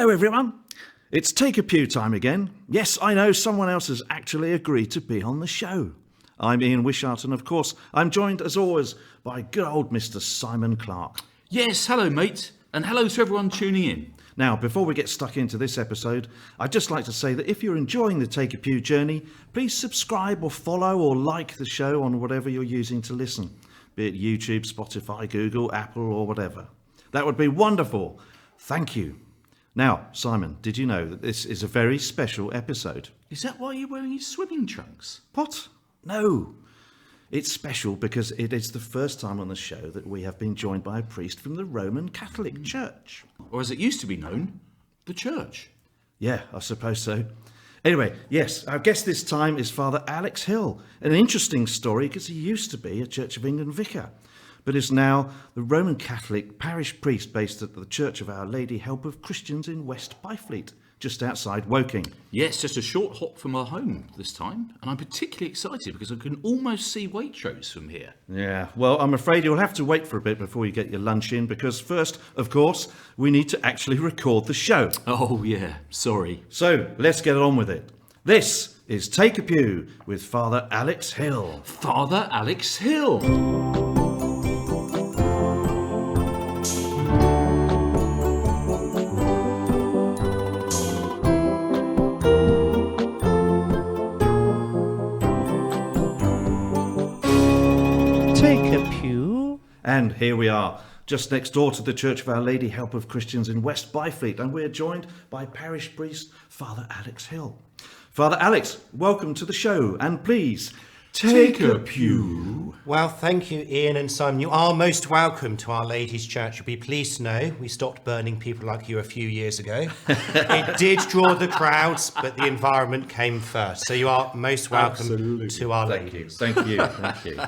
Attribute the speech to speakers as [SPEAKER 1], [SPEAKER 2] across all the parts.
[SPEAKER 1] Hello everyone, it's Take A Pew time again. Yes, I know someone else has actually agreed to be on the show. I'm Ian Wishart and of course I'm joined as always by good old Mr. Simon Clark.
[SPEAKER 2] Yes, hello mate, and hello to everyone tuning in.
[SPEAKER 1] Now, before we get stuck into this episode, I'd just like to say that if you're enjoying the Take A Pew journey, please subscribe or follow or like the show on whatever you're using to listen, be it YouTube, Spotify, Google, Apple or whatever. That would be wonderful. Thank you. Now, Simon, did you know that this is a very special episode?
[SPEAKER 2] Is that why you're wearing your swimming trunks?
[SPEAKER 1] What? No. It's special because it is the first time on the show that we have been joined by a priest from the Roman Catholic Church.
[SPEAKER 2] Or as it used to be known, the church.
[SPEAKER 1] Yeah, I suppose so. Anyway, yes, our guest this time is Father Alex Hill. An interesting story because he used to be a Church of England vicar, but is now the Roman Catholic parish priest based at the Church of Our Lady Help of Christians in West Byfleet, just outside Woking.
[SPEAKER 2] Yes, just a short hop from our home this time, and I'm particularly excited because I can almost see Waitrose from here.
[SPEAKER 1] Yeah, well, I'm afraid you'll have to wait for a bit before you get your lunch in, because first, of course, we need to actually record the show.
[SPEAKER 2] Oh yeah, sorry.
[SPEAKER 1] So, let's get on with it. This is Take A Pew with Father Alex Hill.
[SPEAKER 2] Father Alex Hill.
[SPEAKER 1] And here we are, just next door to the Church of Our Lady Help of Christians in West Byfleet, and we're joined by parish priest Father Alex Hill. Father Alex, welcome to the show, and please, take a pew.
[SPEAKER 3] Well, thank you, Ian and Simon. You are most welcome to Our Lady's Church. You'll be pleased to know we stopped burning people like you a few years ago. It did draw the crowds, but the environment came first. So you are most welcome to Our Lady's.
[SPEAKER 1] Thank you. Thank you.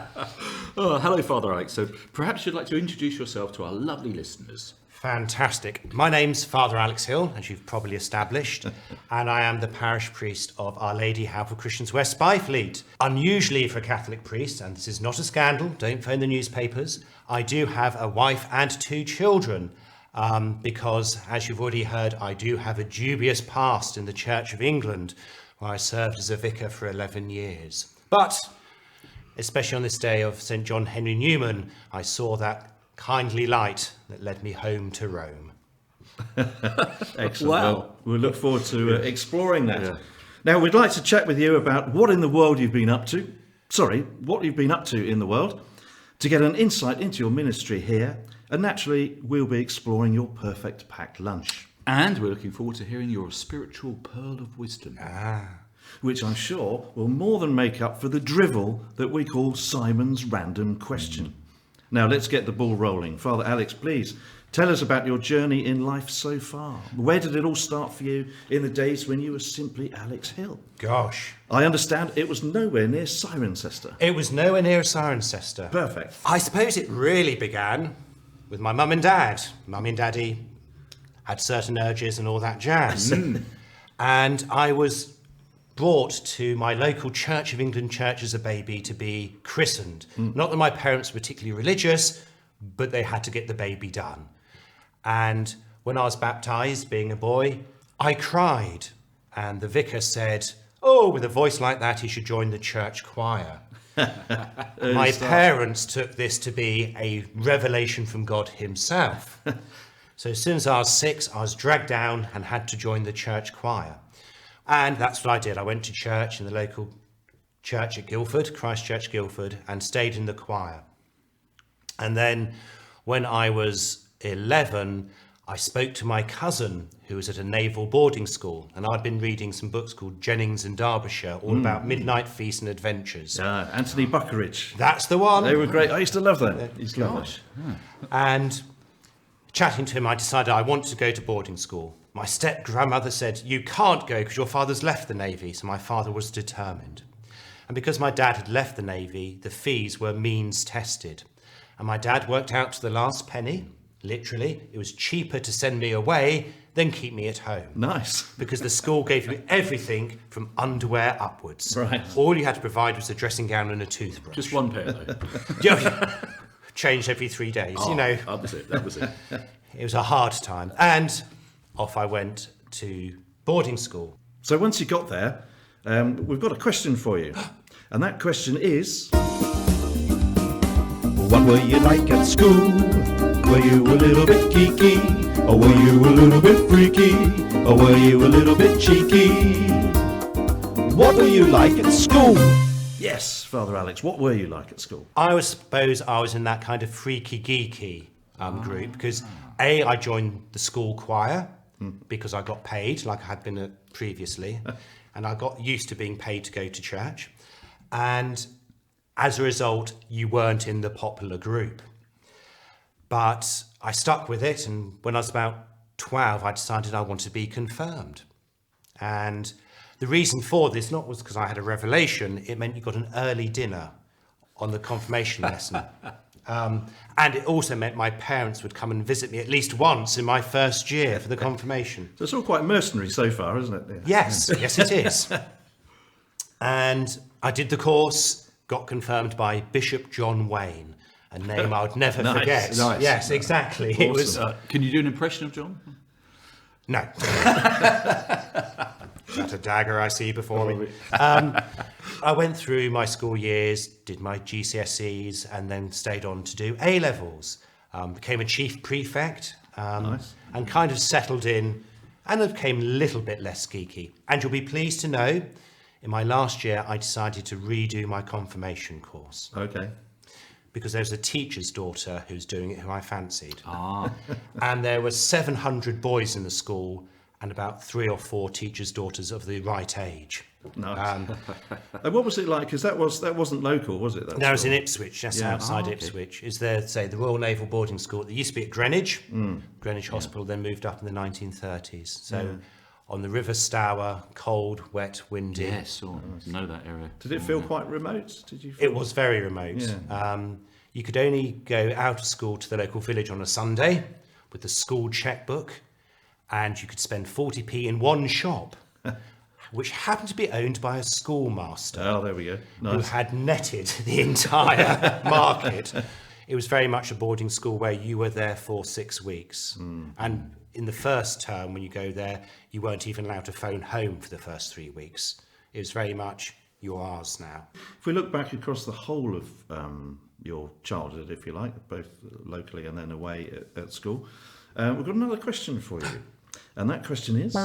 [SPEAKER 2] Oh, hello, Father Alex. So perhaps you'd like to introduce yourself to our lovely listeners.
[SPEAKER 3] Fantastic. My name's Father Alex Hill, as you've probably established, and I am the parish priest of Our Lady Help of Christians West Byfleet. Unusually for a Catholic priest, and this is not a scandal, don't phone the newspapers, I do have a wife and 2 children, because, as you've already heard, I do have a dubious past in the Church of England, where I served as a vicar for 11 years. But, especially on this day of St. John Henry Newman, I saw that kindly light that led me home to Rome.
[SPEAKER 1] Excellent.
[SPEAKER 2] Wow.
[SPEAKER 1] Well, we'll look forward to exploring that. Yeah. Now, we'd like to chat with you about what in the world you've been up to. What you've been up to in the world, to get an insight into your ministry here. And naturally, we'll be exploring your perfect packed lunch.
[SPEAKER 2] And we're looking forward to hearing your spiritual pearl of wisdom.
[SPEAKER 1] Which I'm sure will more than make up for the drivel that we call Simon's random question. Now, let's get the ball rolling. Father Alex, please, tell us about your journey in life so far. Where did it all start for you in the days when you were simply Alex Hill?
[SPEAKER 3] Gosh.
[SPEAKER 1] I understand it was nowhere near Cirencester.
[SPEAKER 3] It was nowhere near Cirencester.
[SPEAKER 1] Perfect.
[SPEAKER 3] I suppose it really began with my mum and dad. Mummy and daddy had certain urges and all that jazz. And I was brought to my local Church of England church as a baby to be christened. Not that my parents were particularly religious, but they had to get the baby done. And when I was baptised, being a boy, I cried. And the vicar said, oh, with a voice like that, he should join the church choir. My parents took this to be a revelation from God himself. So as soon as I was 6, I was dragged down and had to join the church choir. And that's what I did. I went to church in the local church at Guildford, Christ Church Guildford, and stayed in the choir. And then when I was 11, I spoke to my cousin who was at a naval boarding school, and I'd been reading some books called Jennings and Derbyshire, all about midnight feasts and adventures.
[SPEAKER 1] Anthony Buckeridge.
[SPEAKER 3] That's the one.
[SPEAKER 1] They were great. I used to love that.
[SPEAKER 3] And chatting to him, I decided I wanted to go to boarding school. My step-grandmother said, you can't go because your father's left the Navy, so my father was determined. And because my dad had left the Navy, the fees were means tested. And my dad worked out to the last penny, literally. It was cheaper to send me away than keep me at home.
[SPEAKER 1] Nice.
[SPEAKER 3] Because the school gave you everything from underwear upwards.
[SPEAKER 1] Right.
[SPEAKER 3] All you had to provide was a dressing gown and a toothbrush.
[SPEAKER 2] Just one pair, though.
[SPEAKER 3] Changed every 3 days, you know.
[SPEAKER 2] That was it.
[SPEAKER 3] It was a hard time. And off I went to boarding school.
[SPEAKER 1] So once you got there, we've got a question for you. And that question is...
[SPEAKER 4] What were you like at school? Were you a little bit geeky? Or were you a little bit freaky? Or were you a little bit cheeky? What were you like at school?
[SPEAKER 1] Yes, Father Alex, what were you like at school?
[SPEAKER 3] I suppose I was in that kind of freaky geeky group because I joined the school choir because I got paid like I had been previously, and I got used to being paid to go to church, and as a result you weren't in the popular group. But I stuck with it, and when I was about 12 I decided I wanted to be confirmed. And the reason for this not was because I had a revelation, it meant you got an early dinner on the confirmation lesson. And it also meant my parents would come and visit me at least once in my first year for the confirmation.
[SPEAKER 1] So it's all quite mercenary so far, isn't it?
[SPEAKER 3] Yes, yes it is. And I did the course, got confirmed by Bishop John Wayne, a name I would never forget.
[SPEAKER 1] Nice.
[SPEAKER 3] Yes, exactly.
[SPEAKER 1] Awesome.
[SPEAKER 3] It was.
[SPEAKER 2] Can you do an impression of John?
[SPEAKER 3] No. Is that a dagger I see before me? I went through my school years, did my GCSEs, and then stayed on to do A-levels. Became a chief prefect, and kind of settled in, and I became a little bit less geeky. And you'll be pleased to know, in my last year, I decided to redo my confirmation course.
[SPEAKER 1] Okay.
[SPEAKER 3] Because there was a teacher's daughter who was doing it, who I fancied. And there were 700 boys in the school, and about 3 or 4 teachers' daughters of the right age.
[SPEAKER 1] Nice. And what was it like? Because that wasn't local, was it?
[SPEAKER 3] That was in Ipswich, just
[SPEAKER 1] Yeah.
[SPEAKER 3] outside Ipswich. Is there, say, the Royal Naval Boarding School. There used to be at Greenwich. Greenwich Hospital then moved up in the 1930s. So on the River Stour, cold, wet, windy.
[SPEAKER 2] Yes, know that area.
[SPEAKER 1] Did it feel quite remote? Did you?
[SPEAKER 3] It was very remote.
[SPEAKER 1] Yeah.
[SPEAKER 3] You could only go out of school to the local village on a Sunday with the school checkbook, and you could spend 40p in one shop, which happened to be owned by a schoolmaster.
[SPEAKER 1] Oh, there we go.
[SPEAKER 3] Who
[SPEAKER 1] Nice.
[SPEAKER 3] had netted the entire market. It was very much a boarding school where you were there for 6 weeks. And in the first term, when you go there, you weren't even allowed to phone home for the first 3 weeks. It was very much, you're ours now.
[SPEAKER 1] If we look back across the whole of your childhood, if you like, both locally and then away at school, we've got another question for you. And that question is...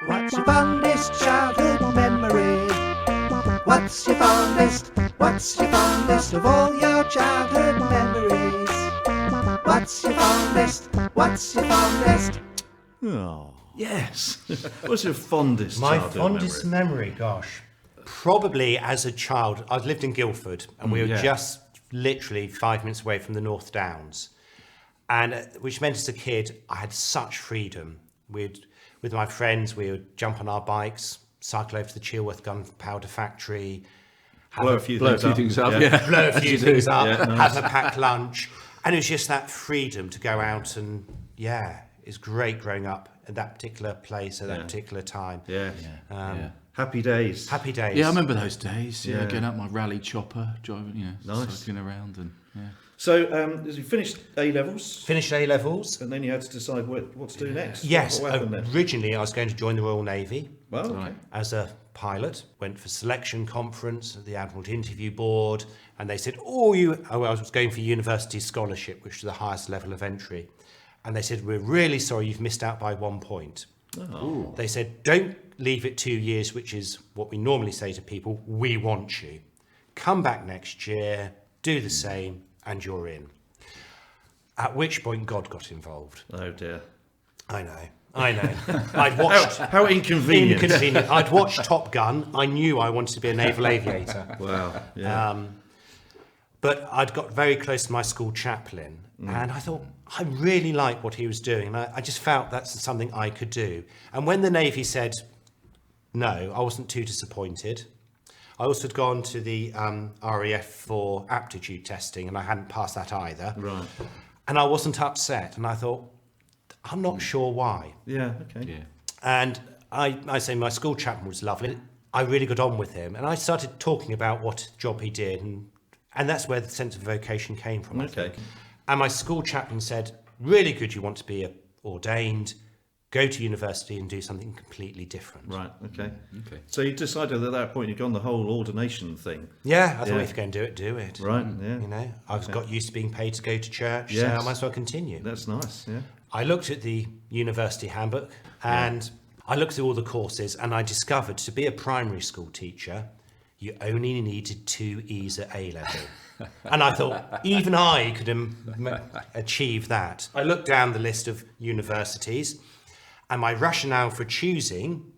[SPEAKER 4] What's your fondest childhood memory? What's your fondest of all your childhood memories? What's your fondest?
[SPEAKER 1] Oh, yes. What's your fondest
[SPEAKER 3] My
[SPEAKER 1] childhood
[SPEAKER 3] fondest memory, gosh. Probably as a child, I lived in Guildford, and we were just literally 5 minutes away from the North Downs. And which meant as a kid, I had such freedom. With my friends, we would jump on our bikes, cycle over to the Chilworth Gunpowder Factory,
[SPEAKER 1] Blow a few
[SPEAKER 2] Blow a
[SPEAKER 1] things
[SPEAKER 2] few
[SPEAKER 1] up.
[SPEAKER 2] things up, yeah.
[SPEAKER 3] blow a few things up,
[SPEAKER 1] Yeah, nice.
[SPEAKER 3] have a packed lunch. And it was just that freedom to go out and, it's great growing up at that particular place at that particular time.
[SPEAKER 1] Yeah.
[SPEAKER 2] Yeah.
[SPEAKER 1] Happy days.
[SPEAKER 3] Happy days.
[SPEAKER 2] Yeah, I remember those days. Yeah,
[SPEAKER 1] Yeah.
[SPEAKER 2] getting up my rally chopper, driving,
[SPEAKER 1] Nice.
[SPEAKER 2] cycling around, and
[SPEAKER 1] So you finished A-levels,
[SPEAKER 3] Finished A-levels.
[SPEAKER 1] and then you had to decide what to do next.
[SPEAKER 3] Yes,
[SPEAKER 1] What happened then?
[SPEAKER 3] originally I was going to join the Royal Navy
[SPEAKER 1] Well,
[SPEAKER 2] Right.
[SPEAKER 3] as a pilot. Went for selection conference at the Admiralty Interview Board, and they said, I was going for university scholarship, which is the highest level of entry. And they said, we're really sorry, you've missed out by 1 point.
[SPEAKER 1] Oh.
[SPEAKER 3] They said, don't leave it 2 years, which is what we normally say to people, we want you. Come back next year, do the same, and you're in. At which point God got involved.
[SPEAKER 1] Oh dear.
[SPEAKER 3] I know. I'd watched...
[SPEAKER 1] How inconvenient.
[SPEAKER 3] Inconvenient. I'd watched Top Gun. I knew I wanted to be a naval aviator.
[SPEAKER 1] Wow. Yeah.
[SPEAKER 3] But I'd got very close to my school chaplain, and I thought, I really like what he was doing, and I just felt that's something I could do. And when the Navy said no, I wasn't too disappointed. I also had gone to the RAF for aptitude testing, and I hadn't passed that either.
[SPEAKER 1] Right.
[SPEAKER 3] And I wasn't upset, and I thought, I'm not sure why.
[SPEAKER 1] Yeah. Okay.
[SPEAKER 2] yeah.
[SPEAKER 3] And I say my school chaplain was lovely. I really got on with him, and I started talking about what job he did, and that's where the sense of vocation came from. I
[SPEAKER 1] Okay.
[SPEAKER 3] think. And my school chaplain said, really good, you want to be ordained, go to university and do something completely different.
[SPEAKER 1] Right, okay.
[SPEAKER 2] Okay.
[SPEAKER 1] So you decided at that point you'd gone the whole ordination thing.
[SPEAKER 3] Yeah, I thought
[SPEAKER 1] Yeah.
[SPEAKER 3] if you're going to do it, do it.
[SPEAKER 1] Right, yeah.
[SPEAKER 3] You know, I've got used to being paid to go to church, so
[SPEAKER 1] Yes.
[SPEAKER 3] I might as well continue.
[SPEAKER 1] That's nice, yeah.
[SPEAKER 3] I looked at the university handbook and I looked through all the courses and I discovered to be a primary school teacher, you only needed 2 E's at A-level. And I thought, even I could achieve that. I looked down the list of universities and my rationale for choosing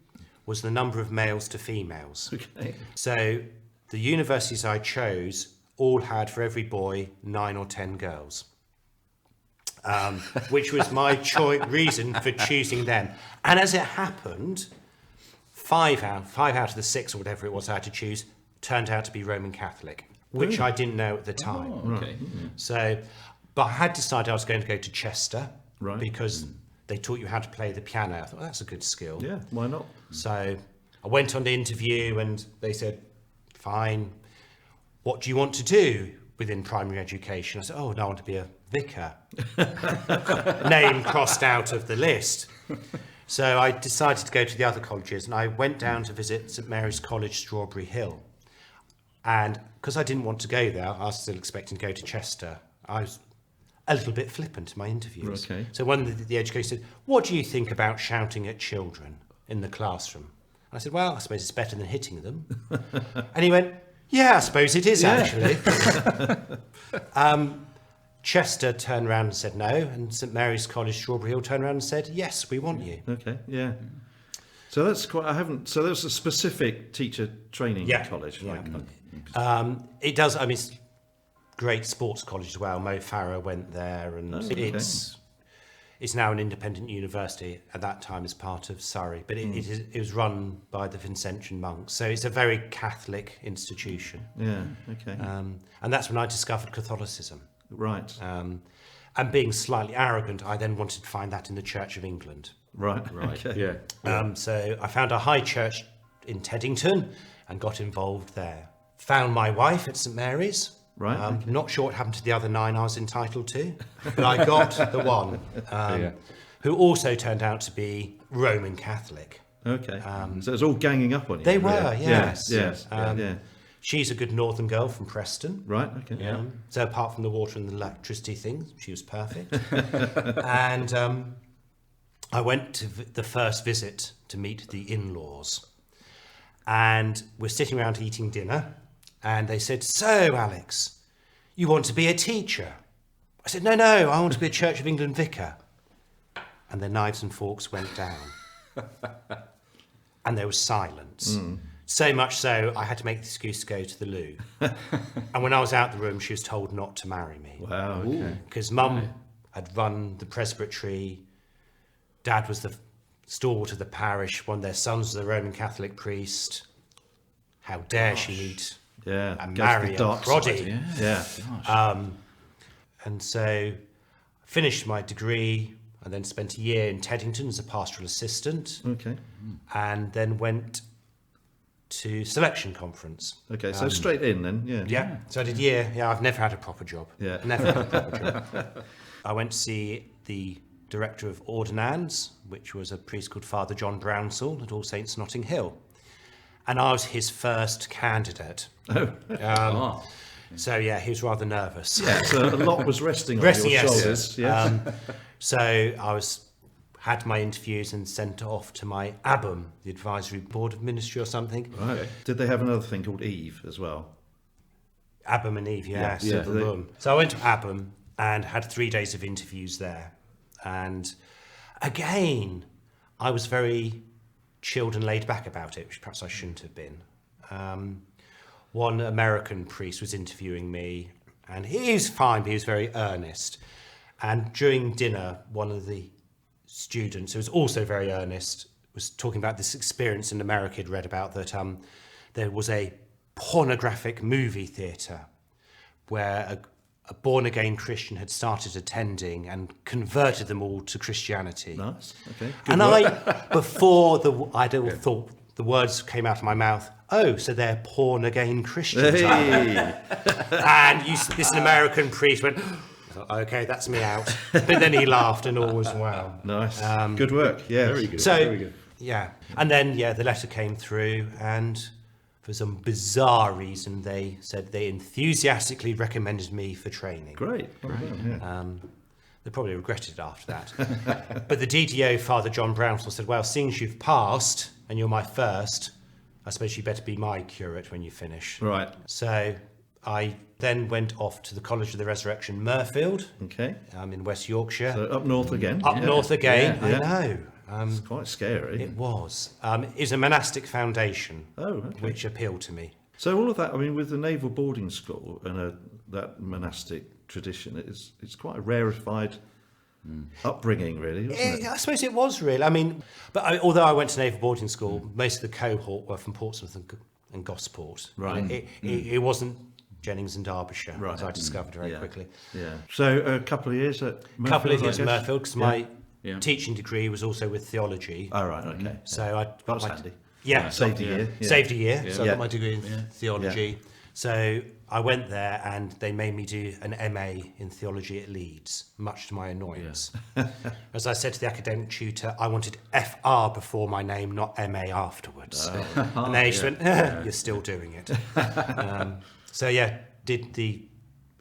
[SPEAKER 3] was the number of males to females.
[SPEAKER 1] Okay.
[SPEAKER 3] So the universities I chose all had, for every boy, 9 or 10 girls. Which was my reason for choosing them. And as it happened, five out of the 6 or whatever it was I had to choose turned out to be Roman Catholic, which I didn't know at the time.
[SPEAKER 2] Oh, okay.
[SPEAKER 3] So, but I had decided I was going to go to Chester because they taught you how to play the piano. I thought, well, that's a good skill.
[SPEAKER 1] Yeah, why not?
[SPEAKER 3] So I went on the interview and they said, fine, what do you want to do within primary education? I said, oh, no, I want to be a vicar. Name crossed out of the list. So I decided to go to the other colleges and I went down to visit St Mary's College, Strawberry Hill. And because I didn't want to go there, I was still expecting to go to Chester. I was a little bit flippant in my interviews.
[SPEAKER 1] Okay.
[SPEAKER 3] So one of the educator said, what do you think about shouting at children in the classroom? I said, well, I suppose it's better than hitting them. And he went, yeah, I suppose it is actually. Chester turned around and said no, and St Mary's College, Strawberry Hill turned around and said, yes, we want you.
[SPEAKER 1] Okay, yeah. So that's quite, so that's a specific teacher training college.
[SPEAKER 3] Yeah.
[SPEAKER 1] Right?
[SPEAKER 3] It does, I mean, it's great sports college as well. Mo Farah went there and
[SPEAKER 1] okay.
[SPEAKER 3] it's now an independent university. At that time as part of Surrey, but it was run by the Vincentian monks. So it's a very Catholic institution.
[SPEAKER 1] Yeah, okay.
[SPEAKER 3] And that's when I discovered Catholicism.
[SPEAKER 1] Right,
[SPEAKER 3] And being slightly arrogant, I then wanted to find that in the Church of England.
[SPEAKER 1] right,
[SPEAKER 2] Yeah.
[SPEAKER 3] So I found a high church in Teddington and got involved there. Found my wife at St Mary's.
[SPEAKER 1] Right,
[SPEAKER 3] Not sure what happened to the other 9 I was entitled to, but I got the one who also turned out to be Roman Catholic.
[SPEAKER 1] Okay. So it's all ganging up on you.
[SPEAKER 3] They
[SPEAKER 1] really?
[SPEAKER 3] were, yes.
[SPEAKER 1] Yes, yeah.
[SPEAKER 3] She's a good northern girl from Preston.
[SPEAKER 1] Right, okay.
[SPEAKER 3] So apart from the water and the electricity thing, she was perfect. And I went to the first visit to meet the in-laws. And we're sitting around eating dinner. And they said, so, Alex, you want to be a teacher? I said, no, I want to be a Church of England vicar. And their knives and forks went down. And there was silence. So much so, I had to make the excuse to go to the loo. And when I was out the room, she was told not to marry me.
[SPEAKER 1] Wow, okay.
[SPEAKER 3] Because Mum had run the presbytery, Dad was the stalwart of the parish, one of their sons was a Roman Catholic priest. How dare she meet
[SPEAKER 1] Yeah.
[SPEAKER 3] and
[SPEAKER 1] Go to the
[SPEAKER 3] marry a
[SPEAKER 1] dark
[SPEAKER 3] proddy?
[SPEAKER 1] side. Yeah.
[SPEAKER 3] And so I finished my degree and then spent a year in Teddington as a pastoral assistant
[SPEAKER 1] Okay.
[SPEAKER 3] and then went to selection conference.
[SPEAKER 1] Okay, so straight in then, yeah.
[SPEAKER 3] Yeah, so I did a year. Yeah, I've never had a proper job.
[SPEAKER 1] Yeah.
[SPEAKER 3] Never had a proper job. I went to see the director of Ordinands, which was a priest called Father John Brownsall at All Saints Notting Hill. And I was his first candidate. So yeah, he was rather nervous.
[SPEAKER 1] Yeah, so a lot was resting on
[SPEAKER 3] Resting,
[SPEAKER 1] your
[SPEAKER 3] yes.
[SPEAKER 1] shoulders. Yeah.
[SPEAKER 3] So I had my interviews and sent off to my ABM, the Advisory Board of Ministry or something.
[SPEAKER 1] Right. Did they have another thing called Eve as well?
[SPEAKER 3] ABM and Eve, yes.
[SPEAKER 1] Yeah,
[SPEAKER 3] Boom, boom. So I went to ABM and had 3 days of interviews there. And again, I was very chilled and laid back about it, which perhaps I shouldn't have been. One American priest was interviewing me, and he was fine, but he was very earnest. And during dinner, one of the students, who was also very earnest, was talking about this experience in America he'd read about, that there was a pornographic movie theatre where a born-again Christian had started attending and converted them all to Christianity.
[SPEAKER 1] Nice. Okay.
[SPEAKER 3] And I'd all thought the words came out of my mouth, oh, so they're born-again Christians.
[SPEAKER 1] Hey.
[SPEAKER 3] And this American priest went, thought, okay, that's me out. But then he laughed and all was well.
[SPEAKER 1] Nice. Good work. Yeah.
[SPEAKER 2] Very good.
[SPEAKER 3] So,
[SPEAKER 2] very good.
[SPEAKER 3] yeah. And then, the letter came through, and for some bizarre reason, they said they enthusiastically recommended me for training.
[SPEAKER 1] Great. Well done, yeah.
[SPEAKER 3] They probably regretted it after that. But the DDO, Father John Brownsell, said, well, seeing as you've passed and you're my first, I suppose you better be my curate when you finish.
[SPEAKER 1] Right.
[SPEAKER 3] So I then went off to the College of the Resurrection, Mirfield,
[SPEAKER 1] Okay.
[SPEAKER 3] in West Yorkshire.
[SPEAKER 1] So up north again.
[SPEAKER 3] Up
[SPEAKER 1] Yeah.
[SPEAKER 3] north again,
[SPEAKER 1] Yeah, yeah.
[SPEAKER 3] I know.
[SPEAKER 1] It's quite scary.
[SPEAKER 3] It was. It's a monastic foundation,
[SPEAKER 1] Oh, okay.
[SPEAKER 3] which appealed to me.
[SPEAKER 1] So all of that, I mean, with the naval boarding school and that monastic tradition, it's quite a rarefied upbringing, really, isn't it?
[SPEAKER 3] I suppose it was really. I mean, although I went to naval boarding school, most of the cohort were from Portsmouth and Gosport.
[SPEAKER 1] Right.
[SPEAKER 3] It wasn't Jennings and Derbyshire,
[SPEAKER 1] Right.
[SPEAKER 3] as I discovered very
[SPEAKER 1] Yeah.
[SPEAKER 3] quickly.
[SPEAKER 1] Yeah. So a couple of years at Mirfield,
[SPEAKER 3] A couple of years
[SPEAKER 1] I
[SPEAKER 3] at
[SPEAKER 1] guess?
[SPEAKER 3] Mirfield, because my
[SPEAKER 2] Yeah.
[SPEAKER 3] teaching degree was also with theology.
[SPEAKER 1] Oh, right, okay.
[SPEAKER 3] So I
[SPEAKER 1] That was handy.
[SPEAKER 3] Yeah,
[SPEAKER 1] Saved a year. Yeah.
[SPEAKER 3] saved a year. So I
[SPEAKER 1] Yeah.
[SPEAKER 3] got my degree in theology. So I went there and they made me do an MA in theology at Leeds, much to my annoyance. As I said to the academic tutor, I wanted FR before my name, not MA afterwards. And then he just went, you're still doing it. Did the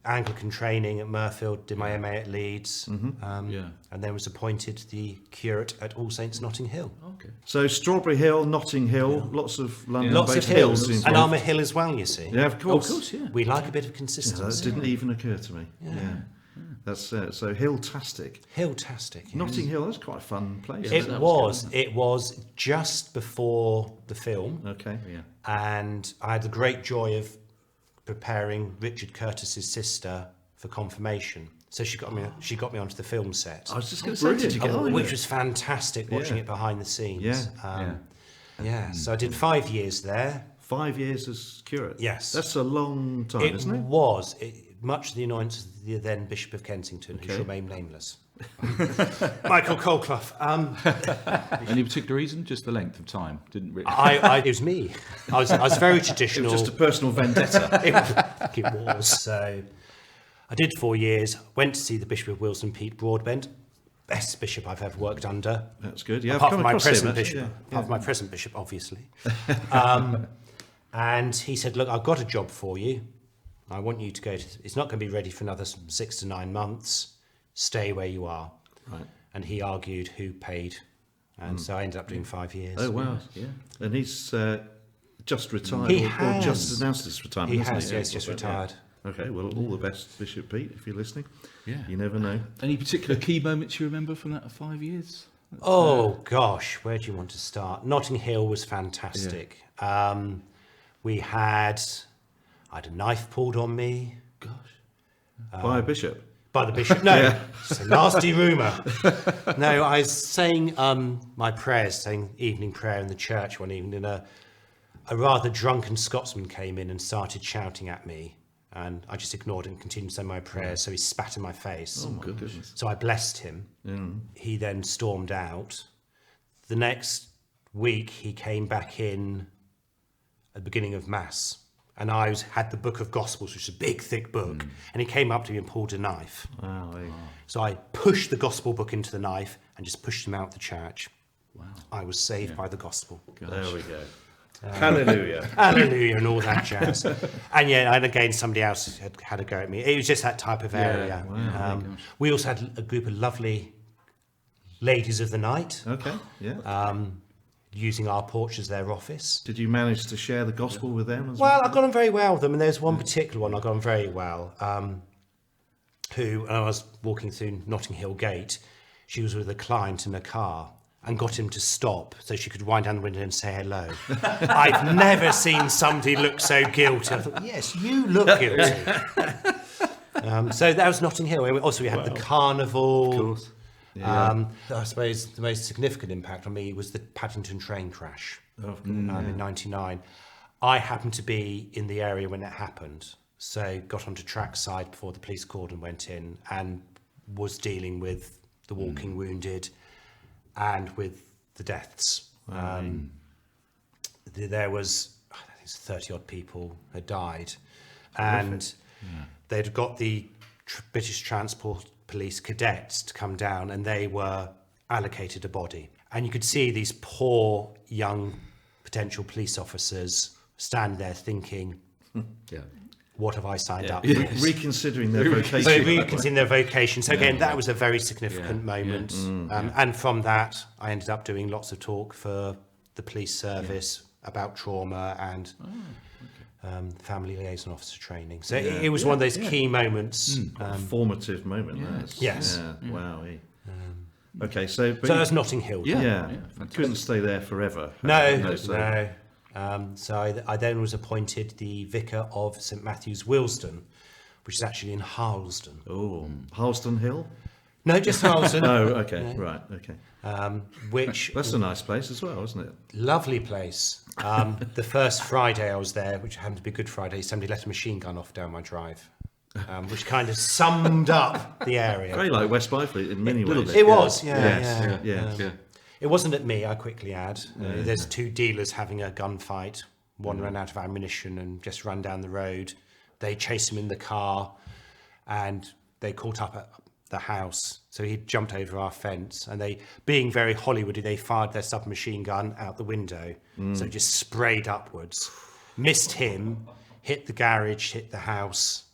[SPEAKER 3] Anglican training at Mirfield, did my MA at Leeds, and then was appointed the curate at All Saints Notting Hill.
[SPEAKER 2] Okay.
[SPEAKER 1] So Strawberry Hill, Notting Hill, lots of London-based
[SPEAKER 3] Lots of hills,
[SPEAKER 1] involved.
[SPEAKER 3] and I'm a hill as well, you see.
[SPEAKER 1] Yeah, of course.
[SPEAKER 2] Of course, yeah.
[SPEAKER 3] We like a bit of
[SPEAKER 1] That
[SPEAKER 3] consistency.
[SPEAKER 1] didn't even occur to me. Yeah. That's so Hill-tastic.
[SPEAKER 3] Hill-tastic. Yes.
[SPEAKER 1] Notting Hill, that's quite a fun place.
[SPEAKER 3] It
[SPEAKER 1] isn't
[SPEAKER 3] was. It was just before the film,
[SPEAKER 1] Okay.
[SPEAKER 2] Yeah.
[SPEAKER 3] and I had the great joy of preparing Richard Curtis's sister for confirmation. So she got me onto the film set,
[SPEAKER 1] I was just going to say, did you get on?
[SPEAKER 3] which was fantastic watching
[SPEAKER 1] Yeah.
[SPEAKER 3] it behind the scenes.
[SPEAKER 1] Yeah.
[SPEAKER 3] So I did 5 years there.
[SPEAKER 1] 5 years as curate.
[SPEAKER 3] Yes.
[SPEAKER 1] That's a long time, isn't it?
[SPEAKER 3] Was. Much to the annoyance of the then Bishop of Kensington, who shall remain nameless. Michael Colclough.
[SPEAKER 2] Any particular reason? Just the length of time? Didn't really.
[SPEAKER 3] It was me. I was very
[SPEAKER 1] It
[SPEAKER 3] traditional.
[SPEAKER 1] was just a personal vendetta.
[SPEAKER 3] It was. So I did 4 years, went to see the Bishop of Wilson, Pete Broadbent, best bishop I've ever worked under.
[SPEAKER 1] That's good. Yeah, I've
[SPEAKER 3] apart
[SPEAKER 1] come
[SPEAKER 3] from my
[SPEAKER 1] across him,
[SPEAKER 3] present
[SPEAKER 1] actually,
[SPEAKER 3] bishop.
[SPEAKER 1] yeah.
[SPEAKER 3] Apart from my present bishop, obviously. And he said, look, I've got a job for you. I want you to go to... It's not going to be ready for another 6 to 9 months. Stay where you are.
[SPEAKER 1] Right.
[SPEAKER 3] And he argued who paid. And so I ended up doing 5 years.
[SPEAKER 1] Oh, wow.
[SPEAKER 2] Yeah.
[SPEAKER 1] And he's just retired,
[SPEAKER 3] He
[SPEAKER 1] or
[SPEAKER 3] has.
[SPEAKER 1] just announced his retirement,
[SPEAKER 3] He
[SPEAKER 1] hasn't
[SPEAKER 3] has,
[SPEAKER 1] he?
[SPEAKER 3] yes, just retired.
[SPEAKER 1] Okay, well, all the best, Bishop Pete, if you're listening.
[SPEAKER 2] Yeah.
[SPEAKER 1] You never know.
[SPEAKER 2] Any particular key moments you remember from that 5 years?
[SPEAKER 3] Oh gosh, where do you want to start? Notting Hill was fantastic. I had a knife pulled on me
[SPEAKER 2] Gosh.
[SPEAKER 1] By a bishop.
[SPEAKER 3] by the bishop. No, it's a nasty rumour. No, I was saying my prayers, saying evening prayer in the church one evening, and a rather drunken Scotsman came in and started shouting at me, and I just ignored it and continued saying my prayers. So he spat in my face.
[SPEAKER 1] Oh, my goodness.
[SPEAKER 3] So I blessed him. He then stormed out. The next week, he came back in at the beginning of Mass, and I had the Book of Gospels, which is a big, thick book, and he came up to me and pulled a knife.
[SPEAKER 1] Wow.
[SPEAKER 3] So I pushed the Gospel book into the knife and just pushed him out the church.
[SPEAKER 2] Wow.
[SPEAKER 3] I was saved by the Gospel.
[SPEAKER 1] There we go. Hallelujah.
[SPEAKER 3] Hallelujah and all that jazz. And again, somebody else had a go at me. It was just that type of area. We also had a group of lovely ladies of the night
[SPEAKER 1] Okay, yeah.
[SPEAKER 3] using our porch as their office.
[SPEAKER 1] Did you manage to share the gospel with them as well?
[SPEAKER 3] Well, I got on very well with them, and there's one particular one I got on very well, who, and I was walking through Notting Hill Gate, she was with a client in a car, and got him to stop so she could wind down the window and say hello. I've never seen somebody look so guilty. I thought, yes, you look guilty. So that was Notting Hill. Also, we had the carnival.
[SPEAKER 1] Of course.
[SPEAKER 3] I suppose the most significant impact on me was the Paddington train crash in '99. I happened to be in the area when it happened, so got onto trackside before the police cordon went in and was dealing with the walking wounded and with the deaths. There was, I think 30 odd people had died, and they'd got the British Transport Police cadets to come down, and they were allocated a body. And you could see these poor young potential police officers stand there thinking,
[SPEAKER 2] Yeah.
[SPEAKER 3] what have I signed up
[SPEAKER 1] Re-
[SPEAKER 3] for?
[SPEAKER 1] reconsidering their vocation.
[SPEAKER 3] So reconsidering their vocation. So again, that was a very significant moment. And from that, I ended up doing lots of talk for the police service about trauma and family liaison officer training. So it was one of those key moments.
[SPEAKER 1] Quite a formative moment. Yes.
[SPEAKER 3] Yes.
[SPEAKER 1] Yeah. Wow. Okay, so but
[SPEAKER 3] So that's Notting Hill.
[SPEAKER 1] yeah,
[SPEAKER 2] fantastic.
[SPEAKER 1] couldn't stay there forever.
[SPEAKER 3] No.
[SPEAKER 1] So-
[SPEAKER 3] So I then was appointed the vicar of St Matthew's, Willesden, which is actually in Harlesden.
[SPEAKER 1] Oh, Harlesden Hill.
[SPEAKER 3] No, just Harlesden.
[SPEAKER 1] Oh, okay, right, okay.
[SPEAKER 3] Which
[SPEAKER 1] That's a nice place as well, isn't it?
[SPEAKER 3] lovely place. The first Friday I was there, which happened to be Good Friday, somebody let a machine gun off down my drive, which kind of summed up the area.
[SPEAKER 1] Very like West Byfleet in many ways.
[SPEAKER 3] It was,
[SPEAKER 1] Yes,
[SPEAKER 3] yeah.
[SPEAKER 1] yeah.
[SPEAKER 3] It wasn't at me, I quickly add. There's two dealers having a gunfight. One ran out of ammunition and just ran down the road. They chased him in the car and they caught up at the house. So he jumped over our fence and they, being very Hollywoody, they fired their submachine gun out the window. So it just sprayed upwards. Missed him, hit the garage, hit the house.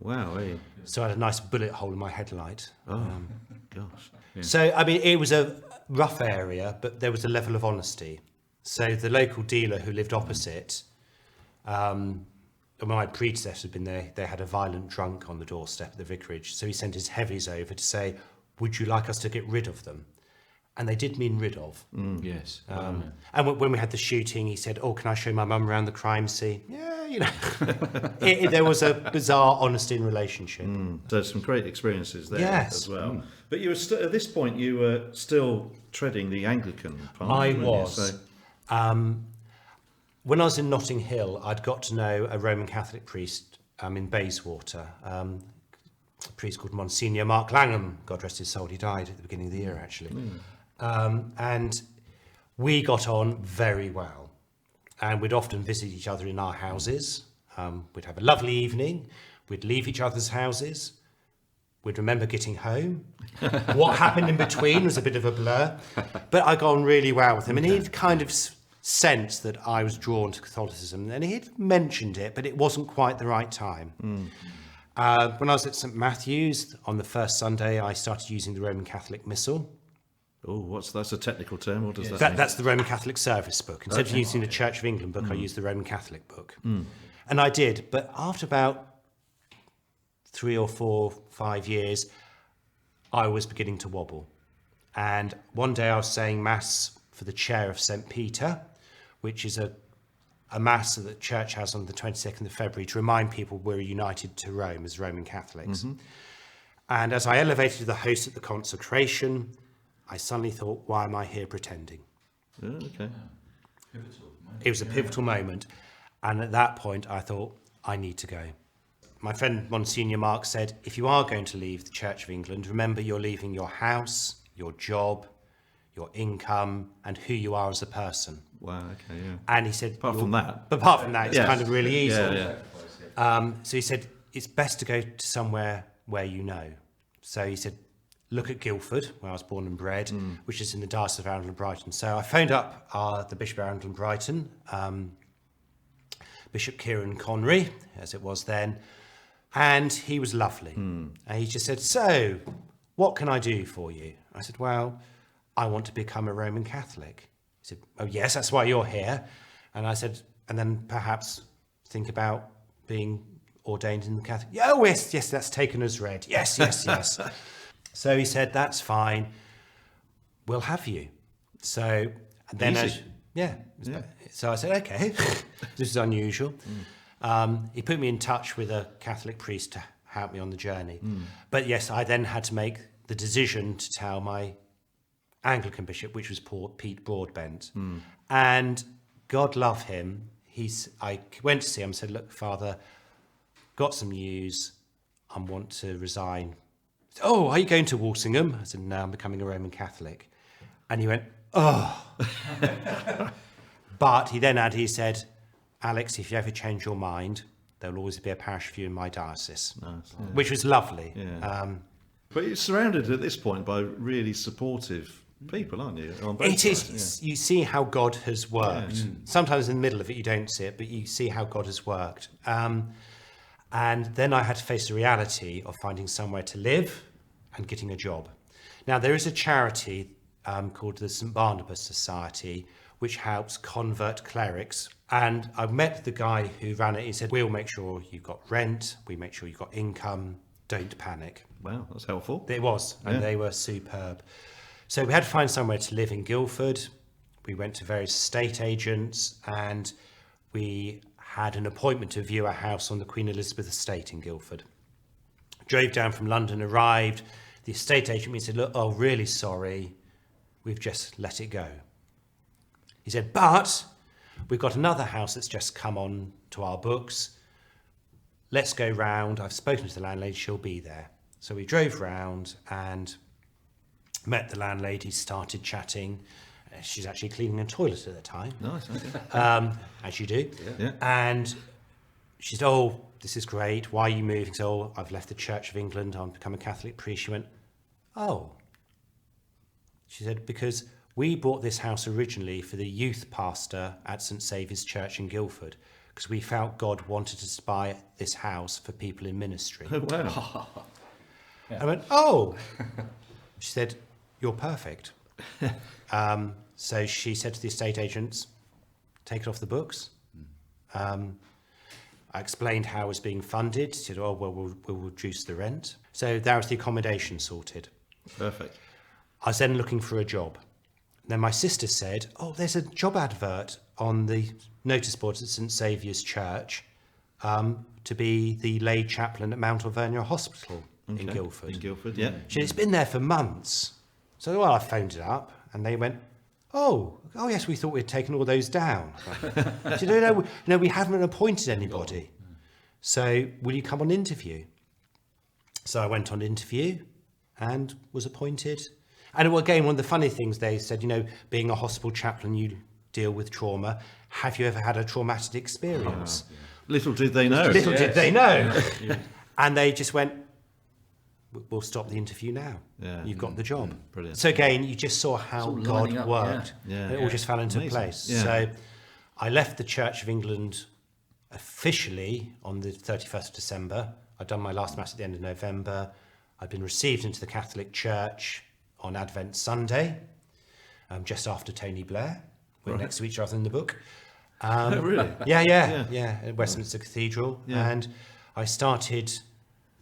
[SPEAKER 1] Wow,
[SPEAKER 3] So I had a nice bullet hole in my headlight.
[SPEAKER 1] gosh.
[SPEAKER 3] So, I mean, it was a rough area, but there was a level of honesty. So the local dealer who lived opposite, when my predecessor had been there, they had a violent drunk on the doorstep at the vicarage. So he sent his heavies over to say, would you like us to get rid of them? And they did mean rid of.
[SPEAKER 2] Yes.
[SPEAKER 3] And when we had the shooting, he said, oh, can I show my mum around the crime scene? Yeah, you know. There was a bizarre honesty in relationship.
[SPEAKER 1] So some great experiences there
[SPEAKER 3] Yes.
[SPEAKER 1] as well. But you were at this point, you were still treading the Anglican path.
[SPEAKER 3] I
[SPEAKER 1] weren't you?
[SPEAKER 3] was.
[SPEAKER 1] So,
[SPEAKER 3] When I was in Notting Hill, I'd got to know a Roman Catholic priest in Bayswater, a priest called Monsignor Mark Langham, God rest his soul, he died at the beginning of the year actually. And we got on very well. And we'd often visit each other in our houses. We'd have a lovely evening. We'd leave each other's houses. We'd remember getting home. What happened in between was a bit of a blur. But I got on really well with him. And he'd kind of sensed that I was drawn to Catholicism. And he'd mentioned it, but it wasn't quite the right time. When I was at St Matthew's, on the first Sunday, I started using the Roman Catholic Missal.
[SPEAKER 1] oh, that's a technical term. What does that mean?
[SPEAKER 3] That's the Roman Catholic service book. Instead of using the Church of England book, I used the Roman Catholic book. And I did. But after about 3 or 4, 5 years, I was beginning to wobble. And one day I was saying Mass for the chair of St Peter, which is a Mass that the church has on the 22nd of February to remind people we're united to Rome as Roman Catholics. And as I elevated the host at the consecration, I suddenly thought, why am I here pretending?
[SPEAKER 1] Oh, okay.
[SPEAKER 3] It was a pivotal moment. And at that point, I thought, I need to go. My friend Monsignor Mark said, if you are going to leave the Church of England, remember you're leaving your house, your job, your income, and who you are as a person.
[SPEAKER 1] Wow, okay, yeah.
[SPEAKER 3] And he said...
[SPEAKER 1] Apart from that.
[SPEAKER 3] But apart from that, it's
[SPEAKER 1] Yes.
[SPEAKER 3] kind of really easy.
[SPEAKER 1] Yeah.
[SPEAKER 3] So he said, it's best to go to somewhere where you know. So he said, look at Guildford, where I was born and bred, which is in the Diocese of Arundel and Brighton. So I phoned up the Bishop of Arundel and Brighton, Bishop Kieran Connery, as it was then, and he was lovely. And he just said, so, what can I do for you? I said, well, I want to become a Roman Catholic. He said, oh yes, that's why you're here. And I said, and then perhaps think about being ordained in the Catholic. Oh yes, that's taken as read. Yes. So he said, that's fine. We'll have you. So then,
[SPEAKER 1] Easy.
[SPEAKER 3] So I said, okay, this is unusual. He put me in touch with a Catholic priest to help me on the journey. But yes, I then had to make the decision to tell my Anglican bishop, which was Pete Broadbent. And God love him. I went to see him and said, look, Father, got some news. I want to resign. He said, oh, are you going to Walsingham? I said, no, I'm becoming a Roman Catholic. And he went, oh. But he then said, Alex, if you ever change your mind, There'll always be a parish for you in my diocese,
[SPEAKER 1] Nice.
[SPEAKER 3] which was lovely.
[SPEAKER 1] Yeah. But you're surrounded at this point by really supportive people, aren't you? On both
[SPEAKER 3] It
[SPEAKER 1] sides,
[SPEAKER 3] is. You see how God has worked.
[SPEAKER 1] Yeah.
[SPEAKER 3] Sometimes in the middle of it, you don't see it, but you see how God has worked. And then I had to face the reality of finding somewhere to live and getting a job. Now, there is a charity called the St Barnabas Society, which helps convert clerics. And I met the guy who ran it. He said, we'll make sure you've got rent. We make sure you've got income. Don't panic.
[SPEAKER 1] Wow, that's helpful.
[SPEAKER 3] It was, and they were superb. So we had to find somewhere to live in Guildford. We went to various estate agents, and we had an appointment to view a house on the Queen Elizabeth estate in Guildford. Drove down from London, arrived. The estate agent said, look, oh, really sorry. We've just let it go. He said, but we've got another house that's just come on to our books. Let's go round. I've spoken to the landlady. She'll be there. So we drove round and met the landlady, started chatting. She's actually cleaning a toilet at the time.
[SPEAKER 1] Nice. Okay.
[SPEAKER 3] As you do.
[SPEAKER 1] Yeah.
[SPEAKER 3] And she said, oh, this is great. Why are you moving? So, oh, I've left the Church of England. I've become a Catholic priest. She went, oh. She said, because we bought this house originally for the youth pastor at St Saviour's Church in Guildford, because we felt God wanted us to buy this house for people in ministry.
[SPEAKER 1] Oh, wow.
[SPEAKER 3] I went, oh. She said, you're perfect. So she said to the estate agents, take it off the books. I explained how it was being funded. She said, oh, well, we'll reduce the rent. So that was the accommodation sorted.
[SPEAKER 1] Perfect.
[SPEAKER 3] I was then looking for a job. Then my sister said, oh, there's a job advert on the notice boards at St Saviour's Church to be the lay chaplain at Mount Alvernia Hospital in Guildford.
[SPEAKER 1] In Guildford, yeah.
[SPEAKER 3] She said, it's been there for months. So, well, I phoned it up and they went, oh, yes, we thought we'd taken all those down. She said, no, we haven't appointed anybody. So will you come on interview? So I went on interview and was appointed. And again, one of the funny things they said, being a hospital chaplain, you deal with trauma. Have you ever had a traumatic experience?
[SPEAKER 1] Little did they know.
[SPEAKER 3] Little did they know. And they just went, we'll stop the interview now.
[SPEAKER 1] Yeah.
[SPEAKER 3] You've got the job.
[SPEAKER 1] Brilliant.
[SPEAKER 3] So again, you just saw how
[SPEAKER 2] all
[SPEAKER 3] God
[SPEAKER 2] lining up,
[SPEAKER 3] worked.
[SPEAKER 1] yeah.
[SPEAKER 3] It all just fell into
[SPEAKER 1] Amazing.
[SPEAKER 3] place.
[SPEAKER 1] Yeah.
[SPEAKER 3] So I left the Church of England officially on the 31st of December. I'd done my last mass at the end of November. I'd been received into the Catholic Church on Advent Sunday, just after Tony Blair. We're next to each other in the book.
[SPEAKER 1] Oh, really?
[SPEAKER 3] Yeah, at Westminster Cathedral.
[SPEAKER 1] Yeah.
[SPEAKER 3] And I started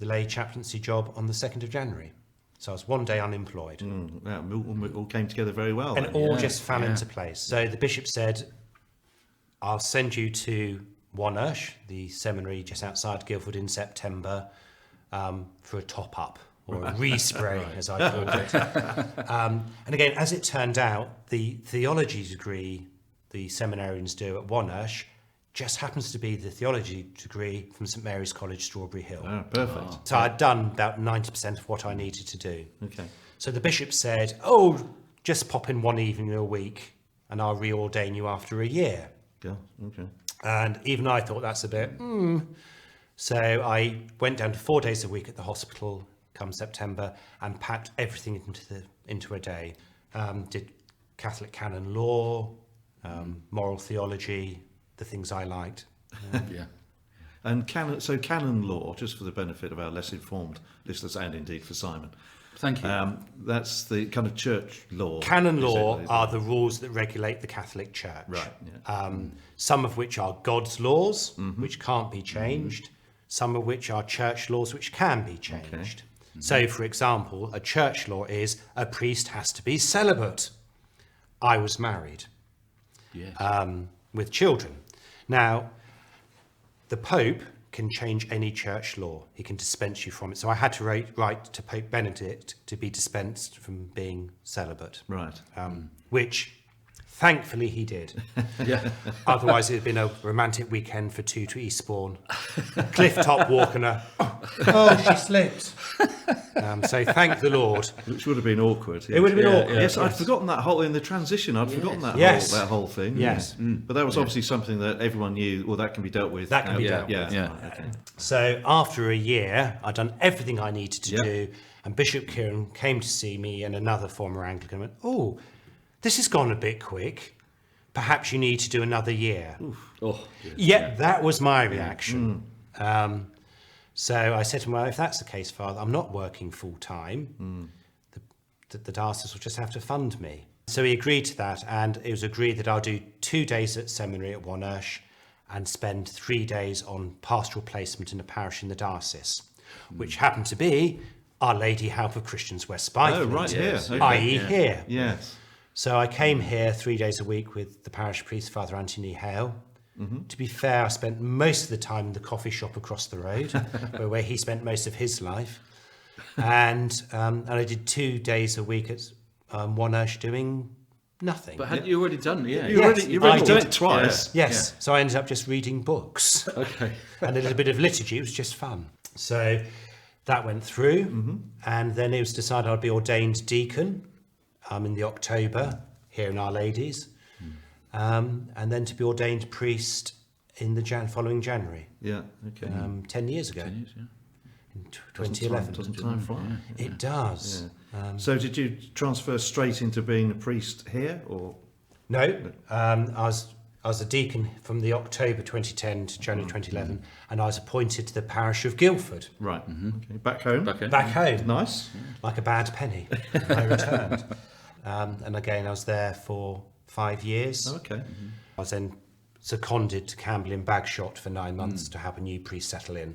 [SPEAKER 3] the lay chaplaincy job on the 2nd of January. So I was one day unemployed.
[SPEAKER 1] Yeah, it all came together very well.
[SPEAKER 3] And
[SPEAKER 1] then.
[SPEAKER 3] it all just fell into place. So the bishop said, I'll send you to Wonersh, the seminary just outside Guildford, in September for a top-up, or a respray, as I called it. And again, as it turned out, the theology degree the seminarians do at Wonersh just happens to be the theology degree from St Mary's College, Strawberry Hill.
[SPEAKER 1] Oh, perfect.
[SPEAKER 3] So I'd done about 90% of what I needed to do.
[SPEAKER 1] Okay.
[SPEAKER 3] So the bishop said, oh, just pop in one evening a week and I'll reordain you after a year.
[SPEAKER 1] Yeah, okay.
[SPEAKER 3] And even I thought that's a bit, So I went down to 4 days a week at the hospital come September and packed everything into a day. Did Catholic canon law, moral theology, the things I liked.
[SPEAKER 2] Yeah.
[SPEAKER 1] And canon law, just for the benefit of our less informed listeners and indeed for Simon.
[SPEAKER 2] Thank you.
[SPEAKER 1] That's the kind of church law.
[SPEAKER 3] Canon law
[SPEAKER 1] is it?
[SPEAKER 3] are the rules that regulate the Catholic Church.
[SPEAKER 1] Right, yeah.
[SPEAKER 3] Some of which are God's laws, which can't be changed. Some of which are church laws, which can be changed. So, for example, a church law is a priest has to be celibate. I was married with children. Now, the Pope can change any church law. He can dispense you from it. So I had to write to Pope Benedict to be dispensed from being celibate.
[SPEAKER 1] Right.
[SPEAKER 3] Which Thankfully, he did.
[SPEAKER 2] Yeah.
[SPEAKER 3] Otherwise, it had been a romantic weekend for two to Eastbourne. Cliff top walk and she slipped. So thank the Lord.
[SPEAKER 1] Which would have been awkward.
[SPEAKER 3] It would have been awkward.
[SPEAKER 1] Yes, I'd forgotten that whole in the transition. I'd forgotten that that whole thing.
[SPEAKER 3] Yes.
[SPEAKER 1] But that was obviously something that everyone knew. Well, that can be dealt with.
[SPEAKER 3] That can be dealt with.
[SPEAKER 1] Yeah. Okay.
[SPEAKER 3] So after a year, I'd done everything I needed to do, and Bishop Kieran came to see me and another former Anglican and went, "Oh, this has gone a bit quick. Perhaps you need to do another year."
[SPEAKER 2] Oh,
[SPEAKER 3] That was my reaction. So I said to him, "Well, if that's the case, Father, I'm not working full time. The diocese will just have to fund me." So he agreed to that, and it was agreed that I'll do 2 days at seminary at Wonersh and spend 3 days on pastoral placement in a parish in the diocese, which happened to be Our Lady Help of Christians, West Byfleet.
[SPEAKER 1] Oh, right here.
[SPEAKER 2] Yes.
[SPEAKER 1] Okay.
[SPEAKER 3] i.e. here.
[SPEAKER 1] Yes.
[SPEAKER 3] So I came here 3 days a week with the parish priest, Father Anthony Hale. To be fair, I spent most of the time in the coffee shop across the road, where he spent most of his life. And I did 2 days a week at Wonersh doing nothing.
[SPEAKER 2] But had you already done? Yeah.
[SPEAKER 1] You've already done it twice.
[SPEAKER 3] Yes.
[SPEAKER 2] Yeah.
[SPEAKER 3] So I ended up just reading books.
[SPEAKER 2] Okay.
[SPEAKER 3] And a little bit of liturgy. It was just fun. So that went through. And then it was decided I'd be ordained deacon in the October here in Our Lady's. And then to be ordained priest in the following January.
[SPEAKER 1] Yeah. Okay.
[SPEAKER 3] 10 years ago.
[SPEAKER 2] 10 years, yeah.
[SPEAKER 3] In 2011.
[SPEAKER 1] Doesn't time fly?
[SPEAKER 3] It does.
[SPEAKER 1] So did you transfer straight into being a priest here, or?
[SPEAKER 3] No, I was a deacon from the October 2010 to January 2011, and I was appointed to the parish of Guildford.
[SPEAKER 1] Right. Okay. Back home.
[SPEAKER 3] Back home,
[SPEAKER 1] Nice.
[SPEAKER 3] like a bad penny. I returned, and again I was there for 5 years.
[SPEAKER 1] Okay.
[SPEAKER 3] I was then seconded to Campbell in Bagshot for 9 months to help a new priest settle in,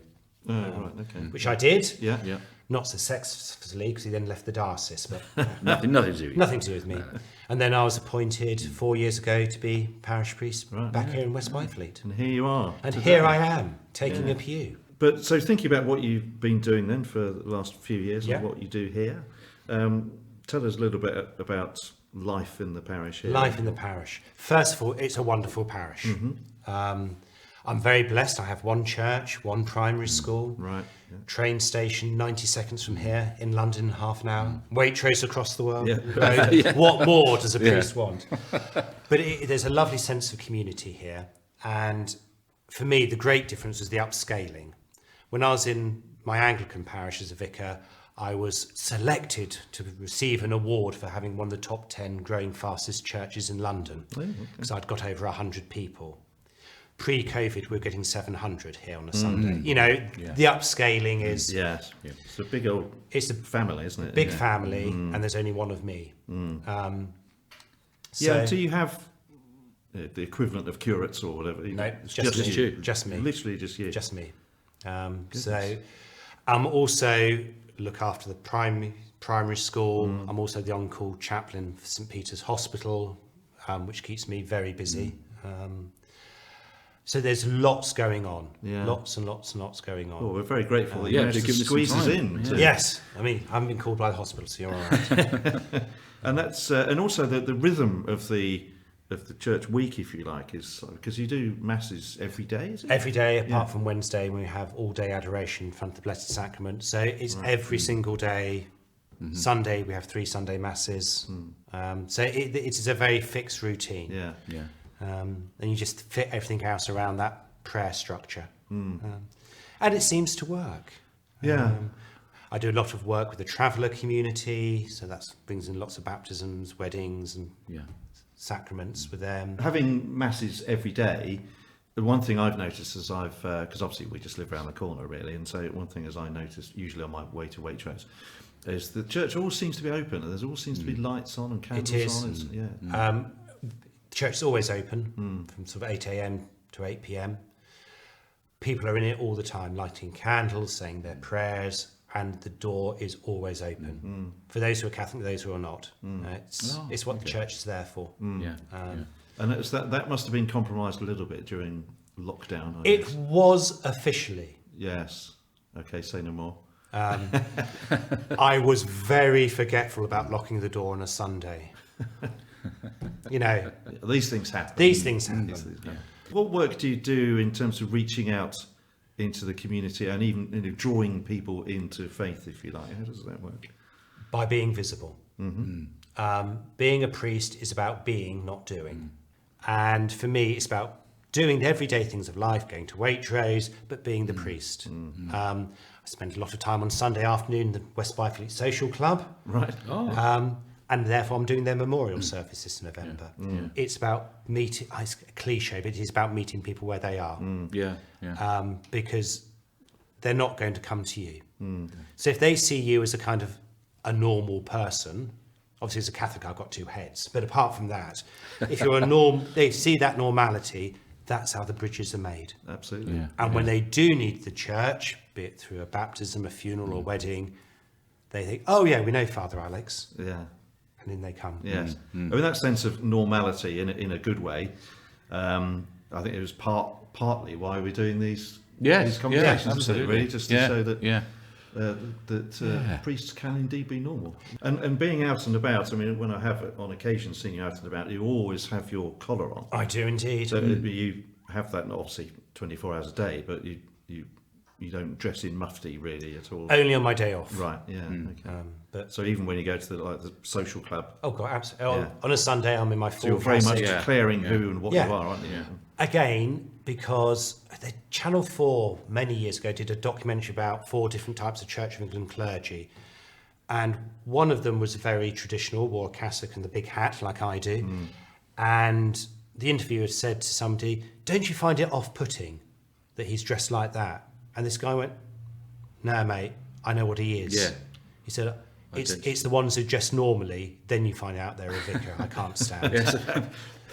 [SPEAKER 1] Oh, right. Okay.
[SPEAKER 3] which I did.
[SPEAKER 1] Yeah.
[SPEAKER 2] Yeah.
[SPEAKER 3] Not successfully because he then left the diocese, but
[SPEAKER 2] Nothing to do with you.
[SPEAKER 3] nothing to do with me. And then I was appointed 4 years ago to be parish priest back here in West Byfleet.
[SPEAKER 1] And here you are.
[SPEAKER 3] And
[SPEAKER 1] today.
[SPEAKER 3] here I am, taking a pew.
[SPEAKER 1] But so thinking about what you've been doing then for the last few years
[SPEAKER 3] Yeah.
[SPEAKER 1] and what you do here, tell us a little bit about life in the parish here.
[SPEAKER 3] Life in the parish. First of all, it's a wonderful parish. I'm very blessed. I have one church, one primary school,
[SPEAKER 1] Right. Yeah.
[SPEAKER 3] train station 90 seconds from here, in London, half an hour, Waitrose across the world.
[SPEAKER 1] Yeah.
[SPEAKER 3] What more does a priest want? But there's a lovely sense of community here. And for me, the great difference was the upscaling. When I was in my Anglican parish as a vicar, I was selected to receive an award for having one of the top 10 growing fastest churches in London, because I'd got over 100 people. Pre-COVID, we're getting 700 here on a Sunday. You know, the upscaling is...
[SPEAKER 1] Yes. Yeah. It's a big old
[SPEAKER 3] It's a
[SPEAKER 1] family, isn't it?
[SPEAKER 3] big
[SPEAKER 1] Yeah.
[SPEAKER 3] family, and there's only one of me.
[SPEAKER 1] Yeah. Do you have the equivalent of curates or whatever?
[SPEAKER 3] No, it's just me.
[SPEAKER 2] you.
[SPEAKER 3] Just me.
[SPEAKER 1] Literally just you.
[SPEAKER 3] Just me. So I'm also look after the primary school. I'm also the on-call chaplain for St Peter's Hospital, which keeps me very busy. So there's lots going on.
[SPEAKER 1] Yeah.
[SPEAKER 3] Lots and lots and lots going on.
[SPEAKER 1] Well, we're very grateful that
[SPEAKER 2] yeah,
[SPEAKER 1] you managed
[SPEAKER 2] to
[SPEAKER 1] to
[SPEAKER 2] give us some
[SPEAKER 1] squeeze us
[SPEAKER 2] time.
[SPEAKER 1] in.
[SPEAKER 2] Yeah.
[SPEAKER 1] to-
[SPEAKER 3] Yes, I mean, I haven't been called by the hospital, so you're all right.
[SPEAKER 1] And that's and also the rhythm of the church week, if you like, is because you do masses every day, is it?
[SPEAKER 3] Every day, apart from Wednesday, when we have all-day adoration in front of the Blessed Sacrament. So it's every single day. Sunday, we have 3 Sunday masses. So it is a very fixed routine.
[SPEAKER 1] Yeah.
[SPEAKER 2] Yeah.
[SPEAKER 3] And you just fit everything else around that prayer structure. And it seems to work.
[SPEAKER 1] Yeah.
[SPEAKER 3] I do a lot of work with the traveller community, so that brings in lots of baptisms, weddings and
[SPEAKER 2] Yeah.
[SPEAKER 3] sacraments with them.
[SPEAKER 1] Having masses every day, the one thing I've noticed is because obviously we just live around the corner really, and so one thing as I noticed usually on my way to Waitrose is the church always seems to be open and there always seems to be lights on and candles
[SPEAKER 3] is.
[SPEAKER 1] on. It's-
[SPEAKER 3] The church is always open from sort of 8 a.m. to 8 p.m. People are in it all the time, lighting candles, saying their prayers, and the door is always open for those who are Catholic, those who are not. It's what the church is there for.
[SPEAKER 2] Yeah.
[SPEAKER 1] And it's that must have been compromised a little bit during lockdown. I
[SPEAKER 3] It
[SPEAKER 1] guess.
[SPEAKER 3] was officially.
[SPEAKER 1] Yes. Okay, say no more.
[SPEAKER 3] I was very forgetful about locking the door on a Sunday. You know,
[SPEAKER 1] These things happen.
[SPEAKER 3] These things happen.
[SPEAKER 1] What work do you do in terms of reaching out into the community and even drawing people into faith, if you like? How does that work?
[SPEAKER 3] By being visible. Being a priest is about being, not doing. And for me, it's about doing the everyday things of life, going to Waitrose, but being the priest. I spend a lot of time on Sunday afternoon in the West Byfleet Social Club.
[SPEAKER 1] Right.
[SPEAKER 3] And therefore I'm doing their memorial service this November. It's about meeting, it's a cliche, but it is about meeting people where they are. Because they're not going to come to you. So if they see you as a kind of a normal person, obviously as a Catholic I've got two heads, but apart from that, if you're they see that normality, that's how the bridges are made.
[SPEAKER 1] Absolutely.
[SPEAKER 3] And when they do need the church, be it through a baptism, a funeral or wedding, they think, oh yeah, we know Father Alex.
[SPEAKER 1] Yeah.
[SPEAKER 3] And then they come.
[SPEAKER 1] Yes. I mean, that sense of normality in a good way, I think it was partly why we're doing these conversations, isn't it, really? Just to show that priests can indeed be normal. And being out and about, I mean, when I have on occasion seen you out and about, you always have your collar on.
[SPEAKER 3] I do indeed.
[SPEAKER 1] So you have that, obviously 24 hours a day, but you don't dress in mufti really at all.
[SPEAKER 3] Only on my day off.
[SPEAKER 1] Right, okay.
[SPEAKER 3] But
[SPEAKER 1] so even when you go to the social club.
[SPEAKER 3] Oh God, absolutely. On a Sunday I'm in my full
[SPEAKER 1] So you're very much
[SPEAKER 3] dress.
[SPEAKER 1] declaring who and what you are, aren't you?
[SPEAKER 3] Again, because Channel 4 many years ago did a documentary about 4 different types of Church of England clergy. And one of them was very traditional, wore a cassock and the big hat like I do. And the interviewer said to somebody, don't you find it off-putting that he's dressed like that? And this guy went, no, mate, I know what he is.
[SPEAKER 2] Yeah.
[SPEAKER 3] He said, it's the ones who dress normally, then you find out they're a vicar. I can't stand it.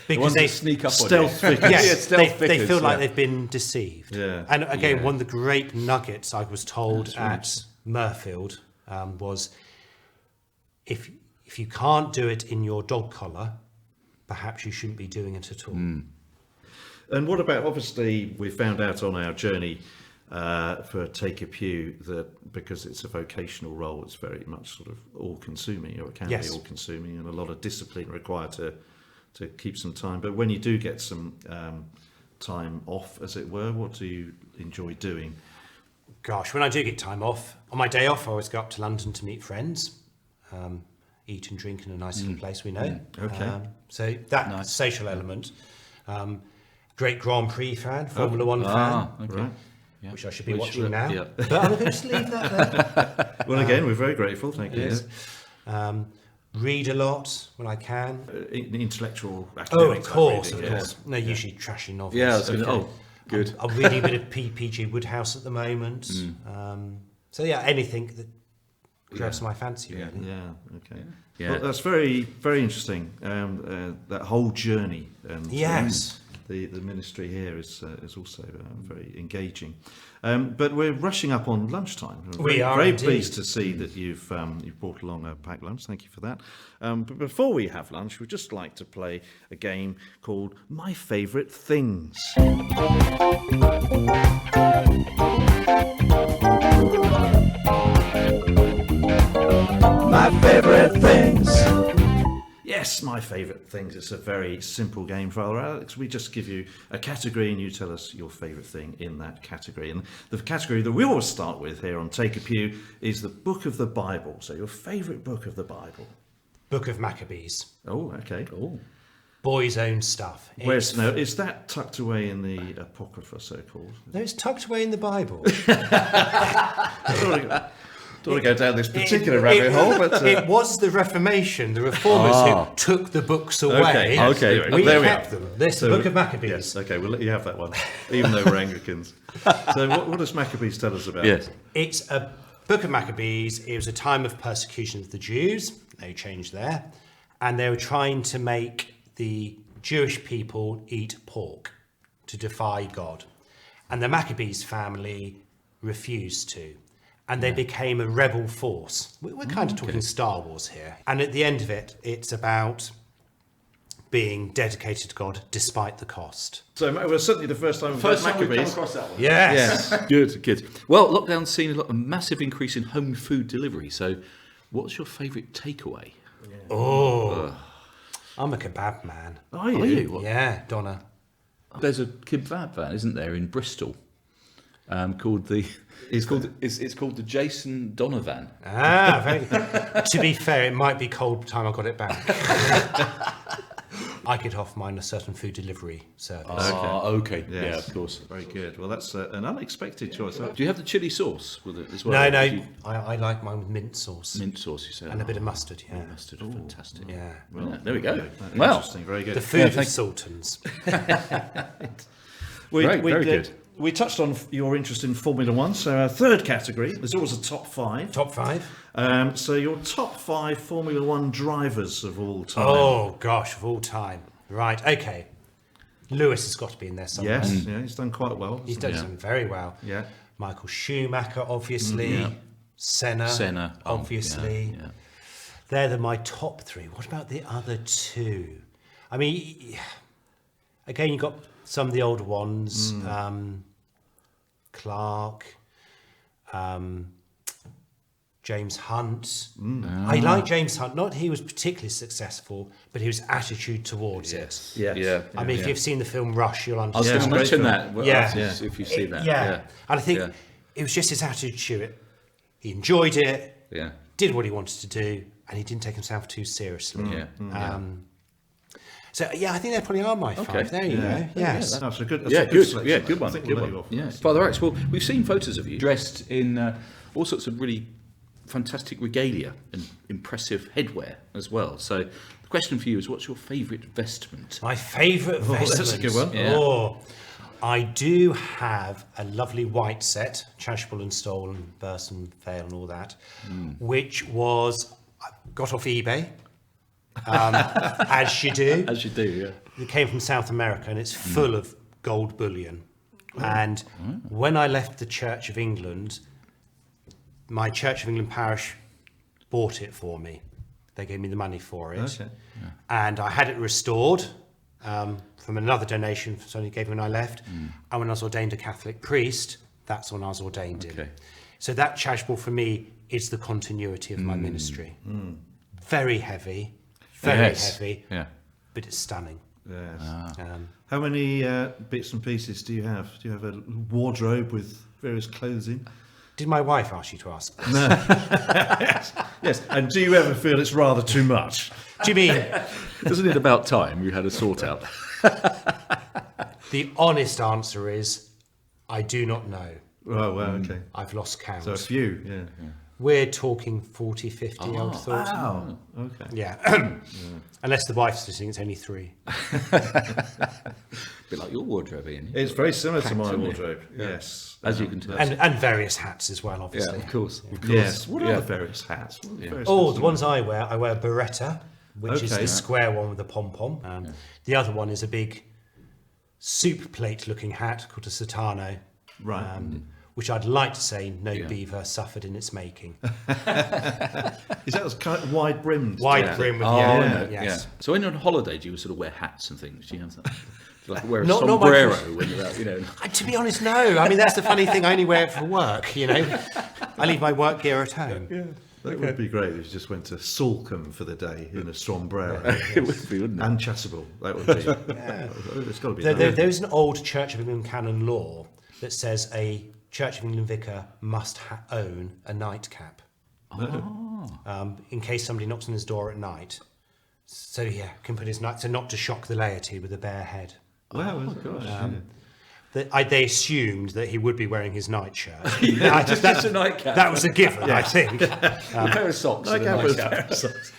[SPEAKER 3] Because they
[SPEAKER 2] sneak up
[SPEAKER 1] stealth
[SPEAKER 2] on you.
[SPEAKER 1] vicars.
[SPEAKER 3] They feel like they've been deceived.
[SPEAKER 1] Yeah.
[SPEAKER 3] And again, one of the great nuggets I was told at Murfield was, if you can't do it in your dog collar, perhaps you shouldn't be doing it at all.
[SPEAKER 1] And what about, obviously, we found out on our journey for Take A Pew that because it's a vocational role, it's very much sort of all-consuming, or it can be all-consuming, and a lot of discipline required to keep some time. But when you do get some time off, as it were, what do you enjoy doing?
[SPEAKER 3] Gosh, when I do get time off, on my day off, I always go up to London to meet friends, eat and drink in a nice little place we know.
[SPEAKER 1] Okay.
[SPEAKER 3] So that social element. Great Grand Prix fan, Formula One fan.
[SPEAKER 2] Okay.
[SPEAKER 1] Right.
[SPEAKER 2] Yeah.
[SPEAKER 3] Which I should be watching now.
[SPEAKER 2] Yeah.
[SPEAKER 3] But I'm going to leave that there.
[SPEAKER 1] Well, again, we're very grateful. Thank you.
[SPEAKER 3] Yes. Read a lot when I can.
[SPEAKER 1] Intellectual academic.
[SPEAKER 3] Oh, of course,
[SPEAKER 1] reading,
[SPEAKER 3] of course. No, usually trashy novels.
[SPEAKER 2] Yeah, I was gonna, good.
[SPEAKER 3] I'm reading a bit of PG Woodhouse at the moment. So yeah, anything that grabs my fancy, really.
[SPEAKER 1] Yeah, okay.
[SPEAKER 2] Yeah.
[SPEAKER 1] Well, that's very, very interesting. That whole journey. And
[SPEAKER 3] Yes.
[SPEAKER 1] The ministry here is also very engaging. But we're rushing up on lunchtime.
[SPEAKER 3] We are
[SPEAKER 1] very
[SPEAKER 3] indeed.
[SPEAKER 1] pleased to see that you've brought along a packed lunch. Thank you for that. But before we have lunch, we'd just like to play a game called My Favourite Things.
[SPEAKER 4] My favorite things.
[SPEAKER 1] Yes, my favourite things. It's a very simple game, Father Alex. We just give you a category and you tell us your favourite thing in that category. And the category that we always start with here on Take A Pew is the book of the Bible. So your favourite book of the Bible.
[SPEAKER 3] Book of Maccabees.
[SPEAKER 1] Oh, okay. Oh.
[SPEAKER 3] Boys' own stuff.
[SPEAKER 1] Where's no? Is that tucked away in the Apocrypha, so-called?
[SPEAKER 3] No, it's tucked away in the Bible.
[SPEAKER 1] Don't want to go down this particular rabbit hole, but
[SPEAKER 3] it was the Reformation, the Reformers who took the books away.
[SPEAKER 1] Okay.
[SPEAKER 3] We
[SPEAKER 1] There we
[SPEAKER 3] kept
[SPEAKER 1] are.
[SPEAKER 3] them. This
[SPEAKER 1] So
[SPEAKER 3] Book of Maccabees.
[SPEAKER 1] Yes, okay, we'll let you have that one, even though we're Anglicans. So what does Maccabees tell us about?
[SPEAKER 2] Yes.
[SPEAKER 3] It's a Book of Maccabees. It was a time of persecution of the Jews. No change there. And they were trying to make the Jewish people eat pork to defy God. And the Maccabees family refused to. And they became a rebel force. We're kind of talking Star Wars here. And at the end of it, it's about being dedicated to God despite the cost.
[SPEAKER 1] So it was certainly the first time we've had Maccabees.
[SPEAKER 2] across that one.
[SPEAKER 3] Yes.
[SPEAKER 2] Good. Well, lockdown's seen a massive increase in home food delivery. So, what's your favourite takeaway?
[SPEAKER 3] I'm a kebab man.
[SPEAKER 1] Are you?
[SPEAKER 2] Are you? What?
[SPEAKER 3] Yeah, Donna.
[SPEAKER 2] There's a kebab van, isn't there, in Bristol, called the. It's called the Jason Donovan.
[SPEAKER 3] Ah, very good. To be fair, it might be cold by the time I got it back. I could offer mine a certain food delivery service.
[SPEAKER 2] Okay.
[SPEAKER 1] Yes.
[SPEAKER 2] Yeah, of course.
[SPEAKER 1] Very good. Well, that's an unexpected choice.
[SPEAKER 2] Do you have the chili sauce with it as well?
[SPEAKER 3] No, I like mine with mint sauce.
[SPEAKER 2] Mint sauce, you say?
[SPEAKER 3] And a bit of mustard, yeah.
[SPEAKER 2] Mustard, fantastic.
[SPEAKER 3] Yeah.
[SPEAKER 2] Well, there we go.
[SPEAKER 1] Okay,
[SPEAKER 2] Well,
[SPEAKER 1] interesting. Very good.
[SPEAKER 3] The food of sultans.
[SPEAKER 2] Very good.
[SPEAKER 1] We touched on your interest in Formula One, so our third category, there's always a top five.
[SPEAKER 3] Top five?
[SPEAKER 1] So your top five Formula One drivers of all time.
[SPEAKER 3] Oh, gosh, of all time. Right, okay. Lewis has got to be in there somewhere.
[SPEAKER 1] Yes, yeah, he's done quite well.
[SPEAKER 3] He's done
[SPEAKER 2] Yeah.
[SPEAKER 3] very well.
[SPEAKER 1] Yeah.
[SPEAKER 3] Michael Schumacher, obviously.
[SPEAKER 2] Yeah.
[SPEAKER 3] Senna,
[SPEAKER 2] oh,
[SPEAKER 3] obviously.
[SPEAKER 2] yeah.
[SPEAKER 3] They're my top three. What about the other two? I mean, again, you've got some of the older ones. Clark, James Hunt. I like James Hunt. Not that he was particularly successful, but his attitude towards it.
[SPEAKER 2] Yeah.
[SPEAKER 3] I mean, if you've seen the film Rush, you'll
[SPEAKER 2] I was
[SPEAKER 3] understand.
[SPEAKER 2] going to mention
[SPEAKER 1] great
[SPEAKER 2] that. Well,
[SPEAKER 3] Yeah.
[SPEAKER 2] If you've seen that.
[SPEAKER 3] Yeah. And I think
[SPEAKER 2] Yeah.
[SPEAKER 3] it was just his attitude to it. He enjoyed it,
[SPEAKER 2] Yeah.
[SPEAKER 3] did what he wanted to do, and he didn't take himself too seriously.
[SPEAKER 2] Yeah.
[SPEAKER 3] So, yeah, I think they probably are my five.
[SPEAKER 2] Okay.
[SPEAKER 3] There you go. Yes.
[SPEAKER 1] That's a good. That's
[SPEAKER 2] Yeah,
[SPEAKER 1] a
[SPEAKER 2] good.
[SPEAKER 1] selection,
[SPEAKER 2] Yeah,
[SPEAKER 1] mate.
[SPEAKER 2] good
[SPEAKER 1] I
[SPEAKER 2] one.
[SPEAKER 1] think
[SPEAKER 2] Good
[SPEAKER 1] we'll let you
[SPEAKER 2] one.
[SPEAKER 1] off
[SPEAKER 2] Yeah.
[SPEAKER 1] first.
[SPEAKER 2] Father Alex, well, we've seen photos of you dressed in all sorts of really fantastic regalia and impressive headwear as well. So the question for you is, what's your favourite vestment?
[SPEAKER 3] My favourite vestment.
[SPEAKER 1] that's a good one.
[SPEAKER 2] Yeah.
[SPEAKER 3] Oh, I do have a lovely white set, chasuble and stole and burst and fail and all that, which was I got off eBay, as you do.
[SPEAKER 2] As you do, yeah.
[SPEAKER 3] It came from South America and it's full of gold bullion. And when I left the Church of England, my Church of England parish bought it for me. They gave me the money for it.
[SPEAKER 1] Okay.
[SPEAKER 3] And I had it restored from another donation somebody gave me when I left. And when I was ordained a Catholic priest, that's when I was ordained in.
[SPEAKER 2] Okay.
[SPEAKER 3] So that chasuble for me is the continuity of my ministry. Very heavy, very heavy,
[SPEAKER 2] Yeah.
[SPEAKER 3] but it's stunning.
[SPEAKER 1] Yes.
[SPEAKER 3] Um,
[SPEAKER 1] How many bits and pieces do you have? Do you have a wardrobe with various clothes in?
[SPEAKER 3] did my wife ask you to ask?
[SPEAKER 1] Yes. And do you ever feel it's rather too much?
[SPEAKER 3] Do you mean
[SPEAKER 2] Isn't it about time you had a sort out?
[SPEAKER 3] the honest answer is I do not know.
[SPEAKER 1] Oh, well, okay.
[SPEAKER 3] I've lost count.
[SPEAKER 1] So a few, yeah.
[SPEAKER 3] We're talking 40, 50, I would have thought.
[SPEAKER 1] Wow. Okay.
[SPEAKER 3] Yeah. Unless the wife's listening, it's only 3.
[SPEAKER 2] A bit like your wardrobe, Ian.
[SPEAKER 1] It's very similar to my
[SPEAKER 2] isn't it?
[SPEAKER 1] wardrobe. Yes.
[SPEAKER 2] As you can tell.
[SPEAKER 3] And various hats as well,
[SPEAKER 2] Yeah,
[SPEAKER 3] obviously.
[SPEAKER 2] of course.
[SPEAKER 1] Yes. What are
[SPEAKER 2] Yeah.
[SPEAKER 1] the various hats? What are the various
[SPEAKER 3] Oh,
[SPEAKER 1] hats?
[SPEAKER 3] the ones I wear a beretta, which is
[SPEAKER 1] Okay.
[SPEAKER 3] the square one with the pom-pom. The other one is a big soup plate looking hat called a sotano.
[SPEAKER 1] Right.
[SPEAKER 3] Which I'd like to say no
[SPEAKER 2] Yeah.
[SPEAKER 3] beaver suffered in its making.
[SPEAKER 1] Is that kind of wide brimmed?
[SPEAKER 3] Wide brim with
[SPEAKER 1] yeah.
[SPEAKER 3] yes.
[SPEAKER 2] So when you're on holiday, do you sort of wear hats and things? Do you have that? Do you like wear a
[SPEAKER 3] Not my
[SPEAKER 2] sombrero
[SPEAKER 3] first-
[SPEAKER 2] when you're out, you know?
[SPEAKER 3] To be honest, no. I mean, that's the funny thing. I only wear it for work, you know. I leave my work gear at home.
[SPEAKER 1] Yeah. That would be great if you just went to Salcombe for the day in a sombrero.
[SPEAKER 2] It would be, wouldn't it?
[SPEAKER 1] And chasuble. That would be. It's got to be.
[SPEAKER 3] There's an old Church of England canon law that says a Church of England vicar must own a nightcap. In case somebody knocks on his door at night. So yeah, can put his night, so not to shock the laity with a bare head.
[SPEAKER 1] Wow, gosh.
[SPEAKER 3] They assumed that he would be wearing his nightshirt.
[SPEAKER 2] Just a nightcap.
[SPEAKER 3] That was a given, I think.
[SPEAKER 2] A pair of socks and a nightcap.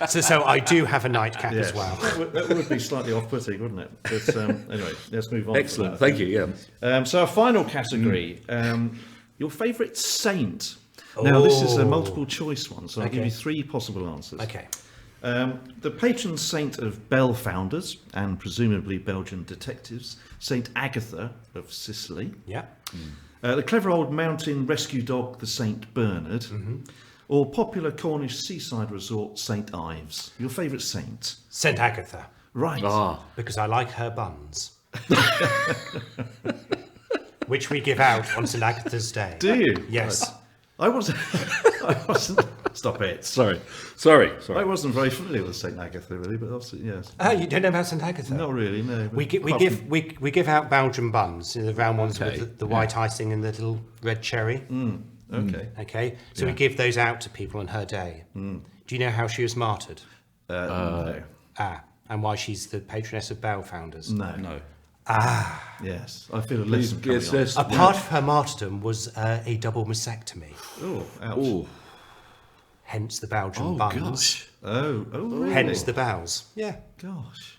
[SPEAKER 3] So I do have a nightcap
[SPEAKER 1] Yes.
[SPEAKER 3] as well.
[SPEAKER 1] That would be slightly off-putting, wouldn't it? But anyway, let's move on.
[SPEAKER 2] Excellent,
[SPEAKER 1] from
[SPEAKER 2] thank you, yeah.
[SPEAKER 1] So our final category, your favourite saint. Now, this is a multiple choice one, so I'll give
[SPEAKER 3] Okay.
[SPEAKER 1] you 3 possible answers.
[SPEAKER 3] Okay.
[SPEAKER 1] The patron saint of bell founders and presumably Belgian detectives, Saint Agatha of Sicily.
[SPEAKER 3] Yeah.
[SPEAKER 1] The clever old mountain rescue dog, the Saint Bernard. Or popular Cornish seaside resort, St Ives. Your favourite saint?
[SPEAKER 3] St Agatha,
[SPEAKER 1] Right.
[SPEAKER 3] because I like her buns. Which we give out on St Agatha's Day.
[SPEAKER 1] Do you?
[SPEAKER 3] Yes.
[SPEAKER 1] I wasn't. Stop it.
[SPEAKER 2] Sorry.
[SPEAKER 1] I wasn't very familiar with St Agatha, really, but obviously, yes.
[SPEAKER 3] You don't know about St Agatha?
[SPEAKER 1] Not really, no.
[SPEAKER 3] We give out Belgian buns, the round ones with the white icing and the little red cherry.
[SPEAKER 1] Okay.
[SPEAKER 3] Okay, so we give those out to people on her day. Do you know how she was martyred?
[SPEAKER 1] No.
[SPEAKER 3] And why she's the patroness of Bell founders?
[SPEAKER 2] No.
[SPEAKER 1] Yes, I feel a lesson coming on.
[SPEAKER 3] A part of her martyrdom was a double mastectomy.
[SPEAKER 1] Oh, ouch.
[SPEAKER 2] Oh,
[SPEAKER 3] Hence the Belgian buns.
[SPEAKER 2] gosh.
[SPEAKER 1] Oh, really?
[SPEAKER 3] Hence the bells. Yeah.
[SPEAKER 1] Gosh.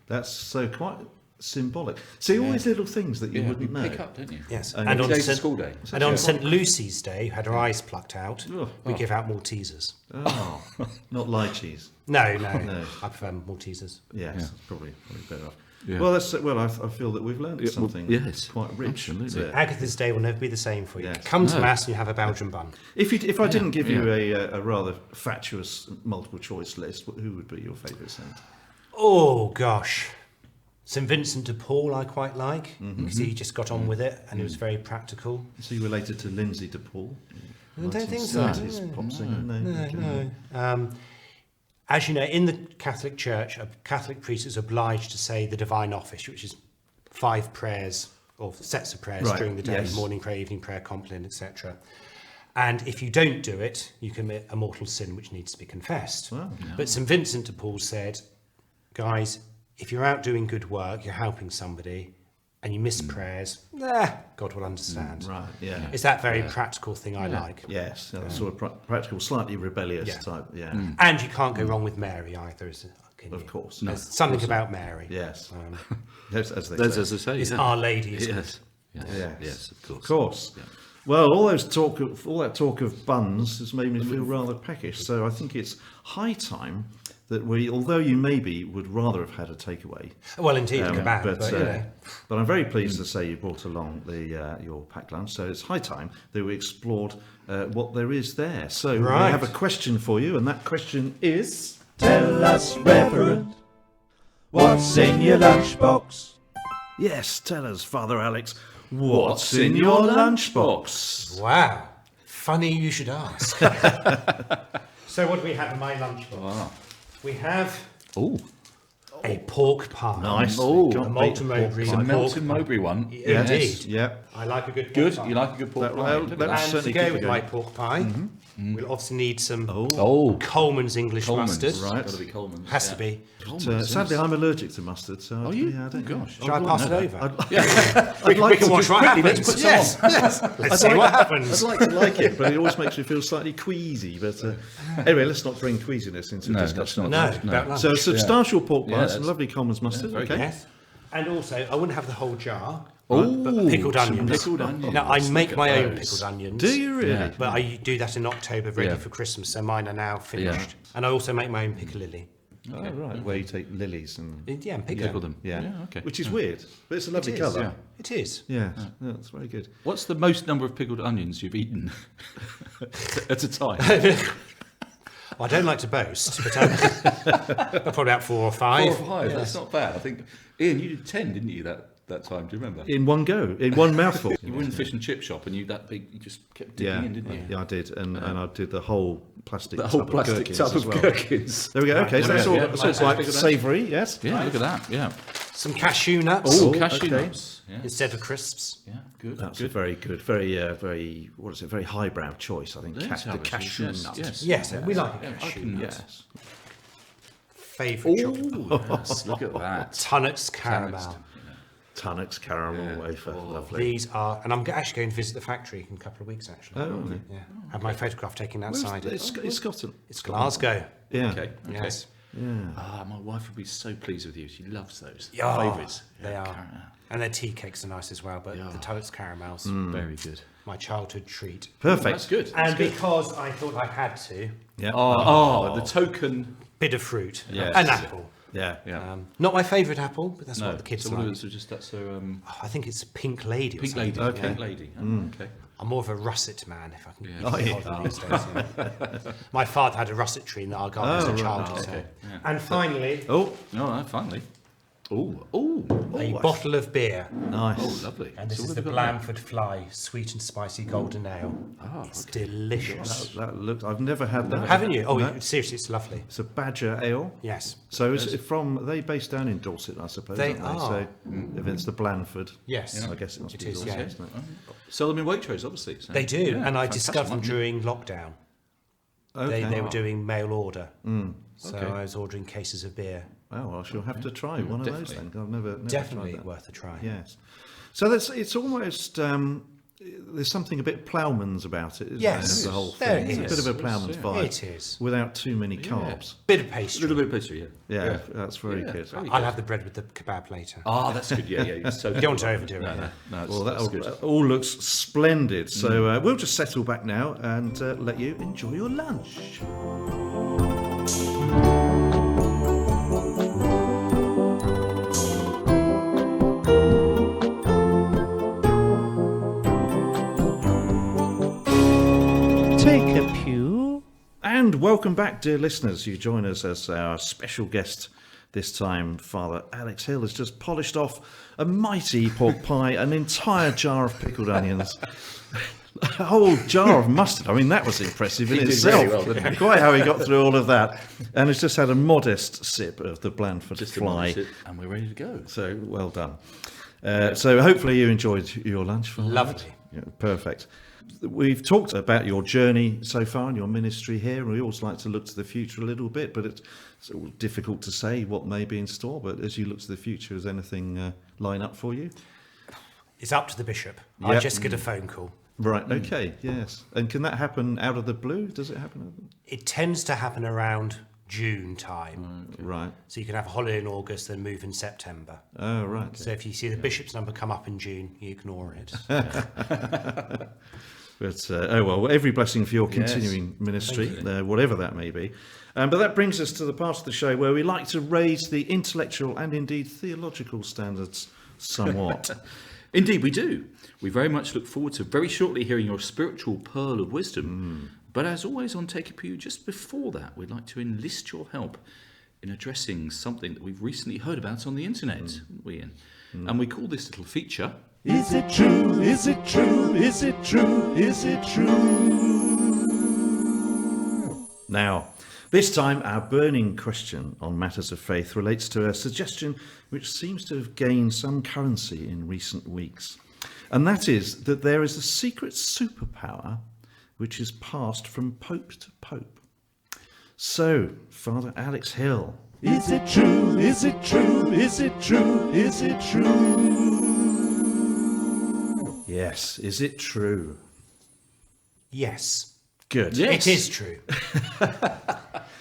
[SPEAKER 1] That's so quite symbolic. See, all these little things that you wouldn't know.
[SPEAKER 2] Pick up, don't you?
[SPEAKER 3] Yes.
[SPEAKER 1] And
[SPEAKER 3] And
[SPEAKER 2] Every
[SPEAKER 3] on
[SPEAKER 2] day's a
[SPEAKER 3] St.
[SPEAKER 2] school day.
[SPEAKER 3] And on St Lucy's Day, who had her eyes plucked out,
[SPEAKER 1] Oh.
[SPEAKER 3] we give out Maltesers.
[SPEAKER 1] Oh, not lychees.
[SPEAKER 3] No.
[SPEAKER 1] No.
[SPEAKER 3] I prefer Maltesers.
[SPEAKER 1] Yes, probably better off.
[SPEAKER 2] Yeah.
[SPEAKER 1] Well, I feel that we've learned something quite rich.
[SPEAKER 2] absolutely.
[SPEAKER 1] there.
[SPEAKER 3] Agatha's Day will never be the same for you.
[SPEAKER 1] Yes.
[SPEAKER 3] Come to Mass and you have a Belgian bun.
[SPEAKER 1] If I didn't give you a rather fatuous multiple choice list, who would be your favourite saint?
[SPEAKER 3] Oh, gosh. St Vincent de Paul I quite like, because he just got on with it and it was very practical.
[SPEAKER 1] Is he related to Lindsay de Paul?
[SPEAKER 3] I don't think so.
[SPEAKER 1] 1970s pop singer? No.
[SPEAKER 3] As you know, in the Catholic Church, a Catholic priest is obliged to say the Divine Office, which is 5 prayers or sets of prayers
[SPEAKER 1] Right,
[SPEAKER 3] during the day,
[SPEAKER 1] yes.
[SPEAKER 3] morning prayer, evening prayer, compline, etc. And if you don't do it, you commit a mortal sin which needs to be confessed.
[SPEAKER 1] Wow.
[SPEAKER 3] But St Vincent de Paul said, guys, if you're out doing good work, you're helping somebody, and you miss prayers, God will understand.
[SPEAKER 1] Right, yeah.
[SPEAKER 3] It's that very practical thing I like.
[SPEAKER 1] Yes, sort of practical, slightly rebellious
[SPEAKER 3] Yeah.
[SPEAKER 1] type, yeah.
[SPEAKER 3] And you can't go wrong with Mary either, can
[SPEAKER 1] Of
[SPEAKER 3] you?
[SPEAKER 1] course.
[SPEAKER 3] There's something about Mary.
[SPEAKER 1] Yes.
[SPEAKER 3] Um,
[SPEAKER 1] As they
[SPEAKER 2] That's
[SPEAKER 1] say.
[SPEAKER 2] as I say.
[SPEAKER 3] It's
[SPEAKER 2] yeah.
[SPEAKER 3] Our Lady. Isn't it?
[SPEAKER 2] Yes.
[SPEAKER 1] Yes.
[SPEAKER 2] Yes, of course.
[SPEAKER 1] Of course.
[SPEAKER 2] Yeah.
[SPEAKER 1] Well, all that talk of buns has made me feel rather peckish. So I think it's high time that we, although you maybe would rather have had a takeaway,
[SPEAKER 3] Well, indeed, kebab, but, you know.
[SPEAKER 1] but I'm very pleased to say you brought along your packed lunch. So it's high time that we explored what there is there. So we
[SPEAKER 3] Right.
[SPEAKER 1] have a question for you, and that question is:
[SPEAKER 4] Tell us, Reverend, what's in your lunchbox?
[SPEAKER 1] yes, tell us, Father Alex, what's in your lunchbox?
[SPEAKER 3] Wow. Funny you should ask. So what do we have in my lunchbox?
[SPEAKER 2] Wow.
[SPEAKER 3] We have
[SPEAKER 2] Oh,
[SPEAKER 3] a pork pie.
[SPEAKER 1] Nice.
[SPEAKER 2] Oh,
[SPEAKER 1] Got
[SPEAKER 3] a
[SPEAKER 1] bait
[SPEAKER 3] Malton
[SPEAKER 1] pork
[SPEAKER 3] Mowbray.
[SPEAKER 2] it's
[SPEAKER 1] pie.
[SPEAKER 2] a Melton Mowbray one.
[SPEAKER 1] Yes.
[SPEAKER 3] Indeed.
[SPEAKER 1] Yeah.
[SPEAKER 3] I like a good pork
[SPEAKER 2] Good.
[SPEAKER 3] pie.
[SPEAKER 2] You like a good pork
[SPEAKER 1] That-
[SPEAKER 2] pie?
[SPEAKER 1] that-
[SPEAKER 2] Look at
[SPEAKER 1] that
[SPEAKER 2] that.
[SPEAKER 1] was
[SPEAKER 3] And to
[SPEAKER 1] certainly
[SPEAKER 3] go
[SPEAKER 1] keep
[SPEAKER 3] with
[SPEAKER 1] it
[SPEAKER 3] my
[SPEAKER 1] going.
[SPEAKER 3] pork pie, we'll obviously need some
[SPEAKER 2] Oh,
[SPEAKER 3] Coleman's English
[SPEAKER 2] Coleman's.
[SPEAKER 3] mustard.
[SPEAKER 1] Right.
[SPEAKER 2] Got to be Coleman's.
[SPEAKER 3] Has
[SPEAKER 2] yeah.
[SPEAKER 3] to be.
[SPEAKER 2] Coleman's,
[SPEAKER 1] Sadly,
[SPEAKER 2] yes.
[SPEAKER 1] I'm allergic to mustard, so
[SPEAKER 2] Are you?
[SPEAKER 1] Yeah, I don't
[SPEAKER 2] Gosh.
[SPEAKER 3] Shall I pass it over?
[SPEAKER 1] I'd like
[SPEAKER 3] we can
[SPEAKER 1] to
[SPEAKER 3] watch what
[SPEAKER 1] quickly,
[SPEAKER 3] happens.
[SPEAKER 1] let's put
[SPEAKER 3] Yes, yes. Let's see what happens.
[SPEAKER 1] I'd like to like it, but it always makes me feel slightly queasy. But anyway, let's not bring queasiness into
[SPEAKER 2] No,
[SPEAKER 1] discussion.
[SPEAKER 2] that's not.
[SPEAKER 3] No, about lunch.
[SPEAKER 1] So substantial pork
[SPEAKER 2] Yeah,
[SPEAKER 1] pie, some
[SPEAKER 2] that's-
[SPEAKER 1] lovely Coleman's mustard.
[SPEAKER 2] very
[SPEAKER 1] Okay.
[SPEAKER 2] good.
[SPEAKER 3] Yes. And also, I wouldn't have the whole jar,
[SPEAKER 2] Oh,
[SPEAKER 3] but pickled
[SPEAKER 2] some
[SPEAKER 3] onions.
[SPEAKER 2] pickled onions.
[SPEAKER 3] Now, I make
[SPEAKER 2] Look
[SPEAKER 3] my
[SPEAKER 2] at
[SPEAKER 3] own
[SPEAKER 2] those.
[SPEAKER 3] pickled onions.
[SPEAKER 1] Do you really?
[SPEAKER 2] Yeah.
[SPEAKER 3] But I do that in October, ready
[SPEAKER 2] Yeah.
[SPEAKER 3] for Christmas, so mine are now finished. And I also make my own piccalilli.
[SPEAKER 1] Oh, right. Where you take lilies and
[SPEAKER 3] Yeah, and pickle
[SPEAKER 2] Pickle
[SPEAKER 3] them.
[SPEAKER 2] them.
[SPEAKER 1] yeah,
[SPEAKER 2] Okay.
[SPEAKER 1] which is weird, but it's a lovely
[SPEAKER 3] It is,
[SPEAKER 1] colour.
[SPEAKER 2] yeah.
[SPEAKER 3] It is.
[SPEAKER 1] Yeah, it's very good.
[SPEAKER 2] What's the most number of pickled onions you've eaten at a time?
[SPEAKER 3] Well, I don't like to boast, but probably about 4 or 5.
[SPEAKER 2] 4 or 5. That's not bad. I think Ian, you did 10, didn't you? That time. Do you remember?
[SPEAKER 1] In one go, in one mouthful.
[SPEAKER 2] You were in the fish and chip shop, and you just kept digging
[SPEAKER 1] Yeah,
[SPEAKER 2] in, didn't you?
[SPEAKER 1] yeah, I did, and I did the whole plastic.
[SPEAKER 2] The whole
[SPEAKER 1] tub
[SPEAKER 2] plastic
[SPEAKER 1] of gherkins
[SPEAKER 2] tub
[SPEAKER 1] as
[SPEAKER 2] of
[SPEAKER 1] well.
[SPEAKER 2] gherkins.
[SPEAKER 1] There we go. Okay, so that's all.
[SPEAKER 2] Yeah,
[SPEAKER 1] So it's
[SPEAKER 2] yeah.
[SPEAKER 1] like savoury, yes.
[SPEAKER 2] Yeah, look at that. Yeah.
[SPEAKER 3] Some cashew nuts
[SPEAKER 2] Oh, cashew
[SPEAKER 1] okay.
[SPEAKER 2] nuts. Yeah,
[SPEAKER 3] instead of crisps.
[SPEAKER 2] yeah, good.
[SPEAKER 1] That's a
[SPEAKER 2] good.
[SPEAKER 1] very good, very what is it? Very highbrow choice, I think.
[SPEAKER 2] Let's
[SPEAKER 1] The
[SPEAKER 2] have a
[SPEAKER 1] cashew
[SPEAKER 2] yes,
[SPEAKER 1] nut.
[SPEAKER 2] Yes.
[SPEAKER 3] Yes, we like a
[SPEAKER 2] Yeah,
[SPEAKER 3] cashew
[SPEAKER 2] can-
[SPEAKER 3] nut.
[SPEAKER 1] Yes.
[SPEAKER 3] Favourite chocolate.
[SPEAKER 2] Oh, yes, look at that.
[SPEAKER 3] Tunnocks caramel.
[SPEAKER 1] Tunnocks caramel wafer, lovely.
[SPEAKER 3] These are, and I'm actually going to visit the factory in a couple of weeks, actually.
[SPEAKER 1] Oh, really?
[SPEAKER 3] Yeah. Have my photograph taken outside.
[SPEAKER 1] It's Scotland.
[SPEAKER 3] It's Glasgow.
[SPEAKER 1] Yeah.
[SPEAKER 2] Okay.
[SPEAKER 3] Yes.
[SPEAKER 2] Ah, my wife would be so pleased with you. She loves those.
[SPEAKER 3] Yeah,
[SPEAKER 2] Favourites.
[SPEAKER 3] They
[SPEAKER 2] Yeah,
[SPEAKER 3] are.
[SPEAKER 2] caramel.
[SPEAKER 3] And their tea cakes are nice as well, but the Tunnocks caramels,
[SPEAKER 2] Very good.
[SPEAKER 3] my childhood treat.
[SPEAKER 1] Perfect.
[SPEAKER 2] That's good.
[SPEAKER 3] And because I thought I had to,
[SPEAKER 1] Yeah.
[SPEAKER 2] Oh, the token.
[SPEAKER 3] bit of fruit.
[SPEAKER 1] Yes.
[SPEAKER 3] An apple.
[SPEAKER 1] Yeah.
[SPEAKER 2] Yeah.
[SPEAKER 3] Not my favourite apple, but that's
[SPEAKER 2] No,
[SPEAKER 3] what the kids
[SPEAKER 2] so
[SPEAKER 3] like.
[SPEAKER 2] what is it? Just that's a
[SPEAKER 3] Oh, I think it's Pink Lady. Or
[SPEAKER 2] pink
[SPEAKER 3] something.
[SPEAKER 2] lady.
[SPEAKER 1] Okay.
[SPEAKER 2] Pink lady. Oh, okay.
[SPEAKER 3] I'm more of a russet man, if I can
[SPEAKER 2] Yeah.
[SPEAKER 3] use
[SPEAKER 1] Oh,
[SPEAKER 3] the
[SPEAKER 1] yeah.
[SPEAKER 3] modern these days, yeah. My father had a russet tree in our garden as a child.
[SPEAKER 1] right.
[SPEAKER 3] so.
[SPEAKER 2] Okay. Yeah.
[SPEAKER 3] And finally,
[SPEAKER 1] Oh,
[SPEAKER 2] No, finally.
[SPEAKER 3] A bottle of beer.
[SPEAKER 1] Nice.
[SPEAKER 2] Oh, lovely.
[SPEAKER 3] And this
[SPEAKER 2] So
[SPEAKER 3] is
[SPEAKER 2] what
[SPEAKER 3] the
[SPEAKER 2] have we got now?
[SPEAKER 3] Blandford Fly, sweet and spicy golden ale. It's delicious.
[SPEAKER 1] That looks. I've never had that.
[SPEAKER 3] Haven't you? Oh,
[SPEAKER 1] No.
[SPEAKER 3] seriously, it's lovely.
[SPEAKER 1] It's a Badger Ale.
[SPEAKER 3] Yes.
[SPEAKER 1] So it's from they based down in Dorset, I suppose.
[SPEAKER 3] They
[SPEAKER 1] aren't
[SPEAKER 3] are.
[SPEAKER 1] So if it's the Blandford,
[SPEAKER 3] Yes.
[SPEAKER 1] I guess it must
[SPEAKER 3] It
[SPEAKER 1] be
[SPEAKER 3] is,
[SPEAKER 1] Dorset,
[SPEAKER 3] yeah.
[SPEAKER 1] isn't it?
[SPEAKER 2] Sell them in Waitrose, obviously. So.
[SPEAKER 3] They do,
[SPEAKER 2] Yeah,
[SPEAKER 3] and I
[SPEAKER 2] fantastic
[SPEAKER 3] discovered them
[SPEAKER 2] one.
[SPEAKER 3] during lockdown.
[SPEAKER 1] Okay.
[SPEAKER 3] They were doing mail order. So
[SPEAKER 2] Okay.
[SPEAKER 3] I was ordering cases of beer.
[SPEAKER 1] Oh, I shall have to try one of those
[SPEAKER 2] definitely.
[SPEAKER 1] then. I've never
[SPEAKER 3] Definitely
[SPEAKER 1] tried that.
[SPEAKER 3] worth a try.
[SPEAKER 1] Yes. So it's almost there's something a bit ploughman's about it, isn't
[SPEAKER 3] Yes,
[SPEAKER 1] there? The whole
[SPEAKER 3] there
[SPEAKER 1] thing.
[SPEAKER 3] it
[SPEAKER 1] It's a bit
[SPEAKER 3] is.
[SPEAKER 1] of a ploughman's
[SPEAKER 2] Yeah.
[SPEAKER 1] vibe.
[SPEAKER 3] It is.
[SPEAKER 1] Without too many carbs.
[SPEAKER 3] Bit of
[SPEAKER 2] A
[SPEAKER 3] pastry.
[SPEAKER 2] little bit of pastry, yeah.
[SPEAKER 1] Yeah, that's very
[SPEAKER 2] Yeah,
[SPEAKER 1] good.
[SPEAKER 2] very
[SPEAKER 3] I'll have the bread with the kebab later.
[SPEAKER 2] Ah, that's good. Yeah, yeah. So
[SPEAKER 3] You don't want to overdo it.
[SPEAKER 2] No, it's,
[SPEAKER 1] Well,
[SPEAKER 2] that's
[SPEAKER 1] that
[SPEAKER 2] good.
[SPEAKER 1] all looks splendid. So we'll just settle back now and let you enjoy your lunch.
[SPEAKER 4] Take a pew.
[SPEAKER 1] And welcome back, dear listeners. You join us as our special guest this time. Father Alex Hill has just polished off a mighty pork pie, an entire jar of pickled onions, a whole jar of mustard. I mean, that was impressive in
[SPEAKER 2] He did
[SPEAKER 1] itself.
[SPEAKER 2] really well, didn't he?
[SPEAKER 1] Quite how he got through all of that. And has just had a modest sip of the Blandford
[SPEAKER 2] Just a
[SPEAKER 1] Fly.
[SPEAKER 2] minute, and we're ready to go.
[SPEAKER 1] So well done. So hopefully you enjoyed your lunch. Father.
[SPEAKER 3] Lovely.
[SPEAKER 1] Yeah, perfect. We've talked about your journey so far and your ministry here. We always like to look to the future a little bit, but it's all difficult to say what may be in store. But as you look to the future, is anything line up for you?
[SPEAKER 3] It's up to the bishop. I
[SPEAKER 1] Yep.
[SPEAKER 3] just get a phone call.
[SPEAKER 1] Right, okay, yes. And can that happen out of the blue? Does it happen?
[SPEAKER 3] It tends to happen around June time.
[SPEAKER 1] Right.
[SPEAKER 3] So you can have a holiday in August, then move in September.
[SPEAKER 1] Oh, right.
[SPEAKER 3] So if you see the bishop's number come up in June, you ignore it.
[SPEAKER 1] But, oh well, every blessing for your
[SPEAKER 2] Yes.
[SPEAKER 1] continuing ministry, whatever that may be. But that brings us to the part of the show where we like to raise the intellectual and indeed theological standards somewhat.
[SPEAKER 2] Indeed, we do. We very much look forward to very shortly hearing your spiritual pearl of wisdom. But as always on Take A Pew, just before that, we'd like to enlist your help in addressing something that we've recently heard about on the internet, haven't we, Ian? And we call this little feature...
[SPEAKER 4] Is it true? Is it true? Is it true? Is it true?
[SPEAKER 1] Now, this time our burning question on matters of faith relates to a suggestion which seems to have gained some currency in recent weeks. And that is that there is a secret superpower which is passed from pope to pope. So, Father Alex Hill.
[SPEAKER 4] Is it true? Is it true? Is it true? Is it true?
[SPEAKER 1] Yes, is it true?
[SPEAKER 3] Yes,
[SPEAKER 1] Good.
[SPEAKER 3] it is true.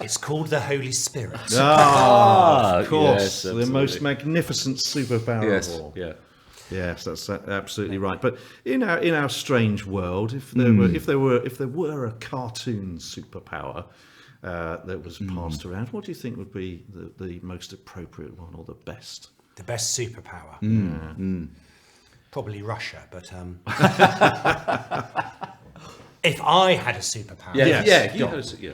[SPEAKER 3] It's called the Holy Spirit.
[SPEAKER 1] Ah, of course,
[SPEAKER 2] yes,
[SPEAKER 1] the
[SPEAKER 2] absolutely.
[SPEAKER 1] most magnificent superpower of all.
[SPEAKER 2] yeah.
[SPEAKER 1] Yes, that's absolutely right. But in our strange world, if there were a cartoon superpower that was passed around, what do you think would be the most appropriate one or the best?
[SPEAKER 3] The best superpower. Probably Russia, but if I had a superpower,
[SPEAKER 2] Yeah.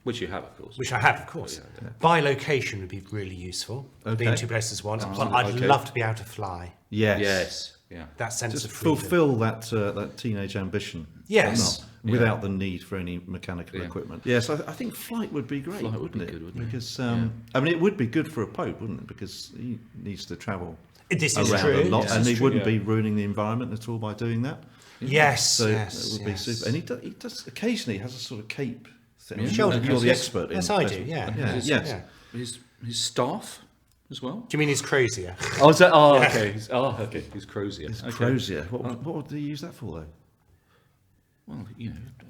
[SPEAKER 2] Which you have, of course.
[SPEAKER 3] which I have, of course, bilocation would be really useful.
[SPEAKER 1] Okay.
[SPEAKER 3] Being two places at once. But I'd love to be able to fly.
[SPEAKER 1] Yes.
[SPEAKER 2] Yes. Yeah.
[SPEAKER 3] That sense
[SPEAKER 1] Just
[SPEAKER 3] of freedom.
[SPEAKER 1] fulfil that teenage ambition.
[SPEAKER 3] Yes.
[SPEAKER 1] Without the need for any mechanical equipment. Yes, I think flight would be great.
[SPEAKER 2] Flight would be
[SPEAKER 1] wouldn't it?
[SPEAKER 2] good, wouldn't it?
[SPEAKER 1] Because I mean, it would be good for a pope, wouldn't it? Because he needs to travel
[SPEAKER 3] This is
[SPEAKER 1] around
[SPEAKER 3] true.
[SPEAKER 1] a lot,
[SPEAKER 3] This
[SPEAKER 1] and
[SPEAKER 3] is
[SPEAKER 1] he
[SPEAKER 3] true.
[SPEAKER 1] wouldn't be ruining the environment at all by doing that.
[SPEAKER 3] Yes.
[SPEAKER 1] So
[SPEAKER 3] yes.
[SPEAKER 1] it would be
[SPEAKER 3] yes.
[SPEAKER 1] super. And he does occasionally has a sort of cape thing.
[SPEAKER 3] Shoulder
[SPEAKER 1] You're the
[SPEAKER 3] yes.
[SPEAKER 1] expert in.
[SPEAKER 3] Yes, I do. Yeah.
[SPEAKER 1] Yes.
[SPEAKER 3] Yeah.
[SPEAKER 2] His staff as well.
[SPEAKER 3] Do you mean his crozier?
[SPEAKER 2] Oh, is that? Oh, okay. His crozier. Okay.
[SPEAKER 1] Crozier. What would they use that for, though?
[SPEAKER 2] Well,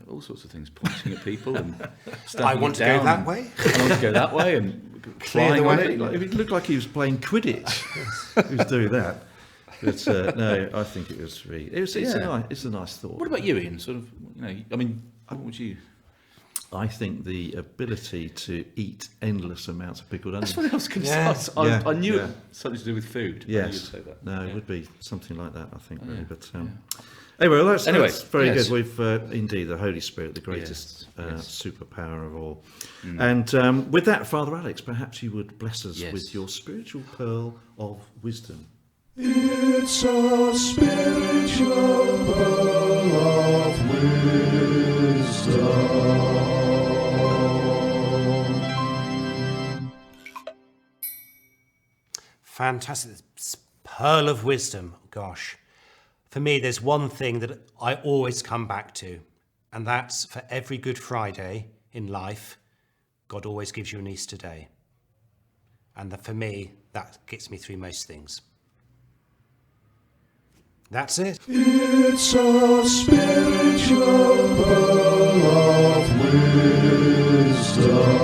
[SPEAKER 2] all sorts of things, pointing at people and
[SPEAKER 3] I
[SPEAKER 2] stamping
[SPEAKER 3] want
[SPEAKER 2] it
[SPEAKER 3] to
[SPEAKER 2] down
[SPEAKER 3] go that
[SPEAKER 2] and-
[SPEAKER 3] way.
[SPEAKER 2] I want to go that way and
[SPEAKER 3] Clear
[SPEAKER 2] flying
[SPEAKER 3] the
[SPEAKER 2] on
[SPEAKER 3] way.
[SPEAKER 2] it.
[SPEAKER 1] It looked like he was playing Quidditch. He was doing that. But no, I think it was really. It's a nice thought.
[SPEAKER 2] What about you, Ian? Sort of, I mean, what would you?
[SPEAKER 1] I think the ability to eat endless amounts of pickled onions.
[SPEAKER 2] That's what I was going to
[SPEAKER 3] Yeah.
[SPEAKER 2] say.
[SPEAKER 1] Yeah.
[SPEAKER 2] I knew
[SPEAKER 1] Yeah.
[SPEAKER 2] it had something to do with food. I knew
[SPEAKER 1] Yes.
[SPEAKER 2] you'd say that.
[SPEAKER 1] No,
[SPEAKER 2] Yeah.
[SPEAKER 1] it would be something like that, I think, really. But Anyway, well, that's very
[SPEAKER 2] yes.
[SPEAKER 1] good. We've indeed the Holy Spirit, the greatest
[SPEAKER 2] Yes.
[SPEAKER 1] superpower of all. And with that, Father Alex, perhaps you would bless us
[SPEAKER 2] Yes.
[SPEAKER 1] with your spiritual pearl of wisdom.
[SPEAKER 4] It's a spiritual pearl of wisdom.
[SPEAKER 3] Fantastic. Pearl of wisdom. Gosh. For me, there's one thing that I always come back to, and that's for every Good Friday in life, God always gives you an Easter day. And for me, that gets me through most things. That's it.
[SPEAKER 4] It's a spiritual pearl of wisdom.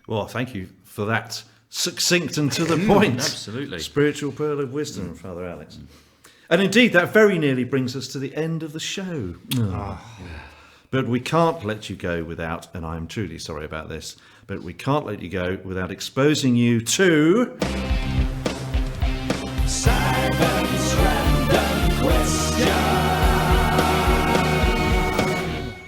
[SPEAKER 1] Well, thank you for that succinct and to the point.
[SPEAKER 2] Absolutely.
[SPEAKER 1] Spiritual pearl of wisdom, Father Alex. And indeed, that very nearly brings us to the end of the show. But we can't let you go without, and I'm truly sorry about this, but we can't let you go without exposing you to...
[SPEAKER 4] Simon's random question.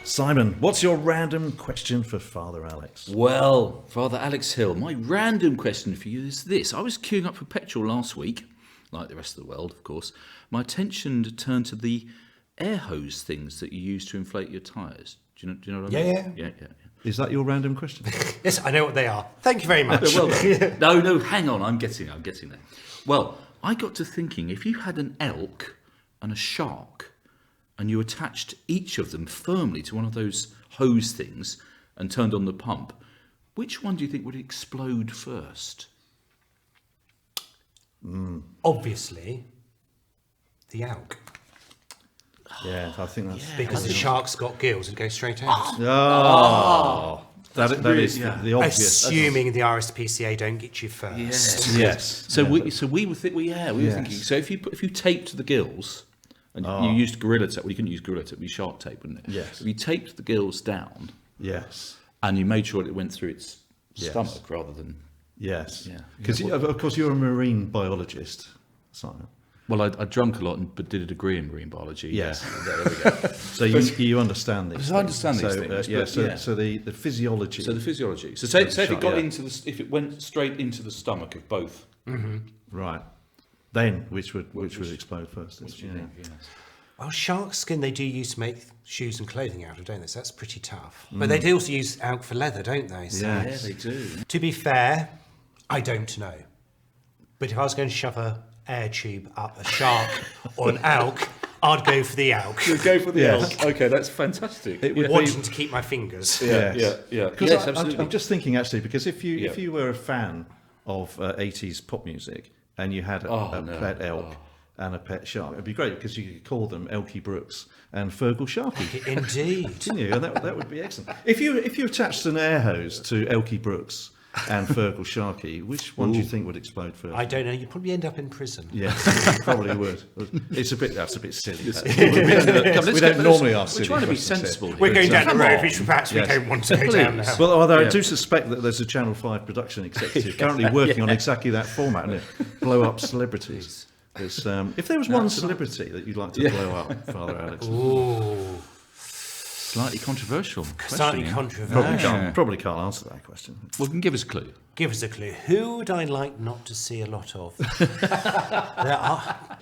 [SPEAKER 1] Simon, what's your random question for Father Alex?
[SPEAKER 2] Well, Father Alex Hill, my random question for you is this. I was queuing up for petrol last week, like the rest of the world, of course. My attention turned to the air hose things that you use to inflate your tyres. Do you know what I mean?
[SPEAKER 3] Yeah.
[SPEAKER 1] Is that your random question?
[SPEAKER 3] Yes, I know what they are. Thank you very much.
[SPEAKER 2] Well, no, hang on, I'm getting there. Well, I got to thinking, if you had an elk and a shark, and you attached each of them firmly to one of those hose things and turned on the pump, which one do you think would explode first?
[SPEAKER 3] Obviously, the elk.
[SPEAKER 1] Yeah, I think that's...
[SPEAKER 3] Because the shark's got gills and goes straight out.
[SPEAKER 1] That is the obvious...
[SPEAKER 3] Assuming the RSPCA don't get you first.
[SPEAKER 1] Yes.
[SPEAKER 2] So we were thinking. So if you taped the gills, and you used gorilla tape. Well, you couldn't use gorilla tape. It'd be shark tape, wouldn't it?
[SPEAKER 1] Yes.
[SPEAKER 2] If you taped the gills down,
[SPEAKER 1] Yes.
[SPEAKER 2] and you made sure it went through its stomach rather than...
[SPEAKER 1] Yes.
[SPEAKER 2] Yeah.
[SPEAKER 1] Because, of course, you're a marine biologist, Simon.
[SPEAKER 2] Well, I drank a lot, but did a degree in marine biology.
[SPEAKER 1] Yes.
[SPEAKER 2] There we go.
[SPEAKER 1] So you understand these things.
[SPEAKER 2] I understand these things.
[SPEAKER 1] So the physiology.
[SPEAKER 2] So the physiology. So say if it got
[SPEAKER 1] Yeah.
[SPEAKER 2] if it went straight into the stomach of both.
[SPEAKER 1] Right. Then, which would explode first?
[SPEAKER 2] What do you think? Yes.
[SPEAKER 3] Well, shark skin they do use to make shoes and clothing out of, don't they? So that's pretty tough. But they do also use elk for leather, don't they? So
[SPEAKER 1] Yeah.
[SPEAKER 2] Yeah, they do.
[SPEAKER 3] to be fair, I don't know. But if I was going to shove a air tube up a shark or an elk, I'd go for the elk.
[SPEAKER 2] You'd go for the
[SPEAKER 1] Yes.
[SPEAKER 2] elk. Okay, that's fantastic.
[SPEAKER 1] It would
[SPEAKER 3] Wanting to keep my fingers.
[SPEAKER 2] Yeah.
[SPEAKER 1] Because
[SPEAKER 2] Yes, absolutely.
[SPEAKER 1] I'm just thinking, actually, because if you
[SPEAKER 2] Yeah.
[SPEAKER 1] if you were a fan of 80s pop music and you had a pet elk and a pet shark, it'd be great because you could call them Elkie Brooks and Fergal Sharky.
[SPEAKER 3] Indeed.
[SPEAKER 1] Didn't you? And that would be excellent. If you attached an air hose to Elkie Brooks and Fergal Sharky, which one do you think would explode first?
[SPEAKER 3] I don't know. You'd probably end up in prison.
[SPEAKER 1] Yeah, probably would. That's a bit silly.
[SPEAKER 2] Let's
[SPEAKER 1] We don't normally ask
[SPEAKER 2] We're
[SPEAKER 1] silly
[SPEAKER 2] trying to be
[SPEAKER 1] questions here.
[SPEAKER 2] sensible.
[SPEAKER 3] We're going down the
[SPEAKER 2] Come
[SPEAKER 3] road,
[SPEAKER 2] on.
[SPEAKER 3] which perhaps we
[SPEAKER 1] Yes.
[SPEAKER 3] don't want to go down now.
[SPEAKER 1] Well, although I do suspect that there's a Channel 5 production executive currently working on exactly that format, isn't it? Blow up celebrities. If there was one celebrity that you'd like to blow up, Father Alex,
[SPEAKER 3] Ooh,
[SPEAKER 2] Slightly controversial.
[SPEAKER 3] slightly
[SPEAKER 2] question,
[SPEAKER 3] controversial.
[SPEAKER 1] probably can't answer that question.
[SPEAKER 2] Well, can give us a clue.
[SPEAKER 3] Give us a clue. Who would I like not to see a lot of?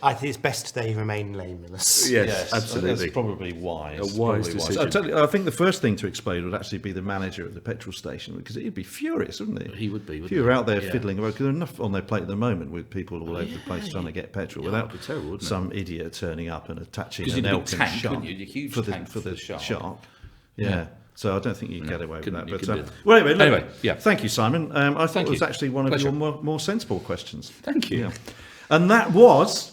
[SPEAKER 3] I think it's best they remain nameless.
[SPEAKER 2] Yes,
[SPEAKER 1] That's
[SPEAKER 2] absolutely.
[SPEAKER 1] probably wise.
[SPEAKER 2] A wise
[SPEAKER 1] Probably
[SPEAKER 2] decision.
[SPEAKER 1] I tell you, I think the first thing to explode would actually be the manager of the petrol station, because he'd be furious, wouldn't he?
[SPEAKER 2] He would be,
[SPEAKER 1] If you were out there
[SPEAKER 2] Yeah.
[SPEAKER 1] fiddling around, because there's enough on their plate at the moment with people all over the place trying to get petrol without
[SPEAKER 2] it'd be terrible, wouldn't it?
[SPEAKER 1] some idiot turning up and attaching
[SPEAKER 2] 'Cause
[SPEAKER 1] an
[SPEAKER 2] you'd have a
[SPEAKER 1] elk and
[SPEAKER 2] tank,
[SPEAKER 1] a shark
[SPEAKER 2] wouldn't you? A huge
[SPEAKER 1] for the
[SPEAKER 2] tank
[SPEAKER 1] for
[SPEAKER 2] for
[SPEAKER 1] the
[SPEAKER 2] the shark.
[SPEAKER 1] shark. Yeah. So I don't think you can get away with
[SPEAKER 2] couldn't-
[SPEAKER 1] that.
[SPEAKER 2] you
[SPEAKER 1] But
[SPEAKER 2] couldn't do that.
[SPEAKER 1] well, anyway, look,
[SPEAKER 2] Anyway, yeah.
[SPEAKER 1] Thank you, Simon. I thought
[SPEAKER 2] Thank
[SPEAKER 1] it was
[SPEAKER 2] you.
[SPEAKER 1] actually one
[SPEAKER 2] Pleasure.
[SPEAKER 1] of your more sensible questions.
[SPEAKER 2] Thank you.
[SPEAKER 1] Yeah. And that was.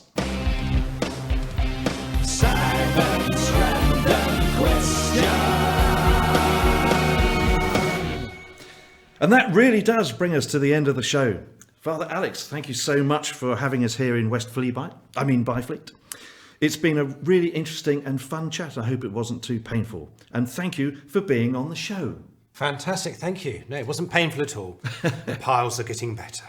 [SPEAKER 4] Simon's random question.
[SPEAKER 1] And that really does bring us to the end of the show. Father Alex, thank you so much for having us here in West Byfleet. It's been a really interesting and fun chat. I hope it wasn't too painful. And thank you for being on the show.
[SPEAKER 3] Fantastic, thank you. No, it wasn't painful at all. The piles are getting better.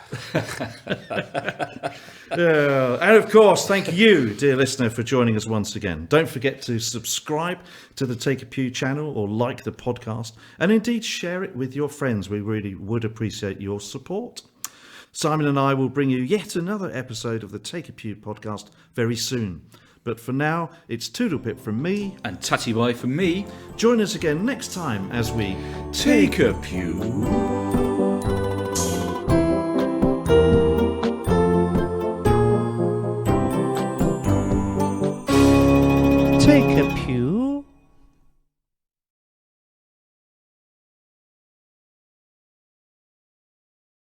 [SPEAKER 1] And of course, thank you, dear listener, for joining us once again. Don't forget to subscribe to the Take A Pew channel or like the podcast, and indeed share it with your friends. We really would appreciate your support. Simon and I will bring you yet another episode of the Take A Pew podcast very soon. But for now, it's Toodlepip from me.
[SPEAKER 2] And Tatty Bye from me.
[SPEAKER 1] Join us again next time as we
[SPEAKER 2] Take a Pew.
[SPEAKER 4] Take a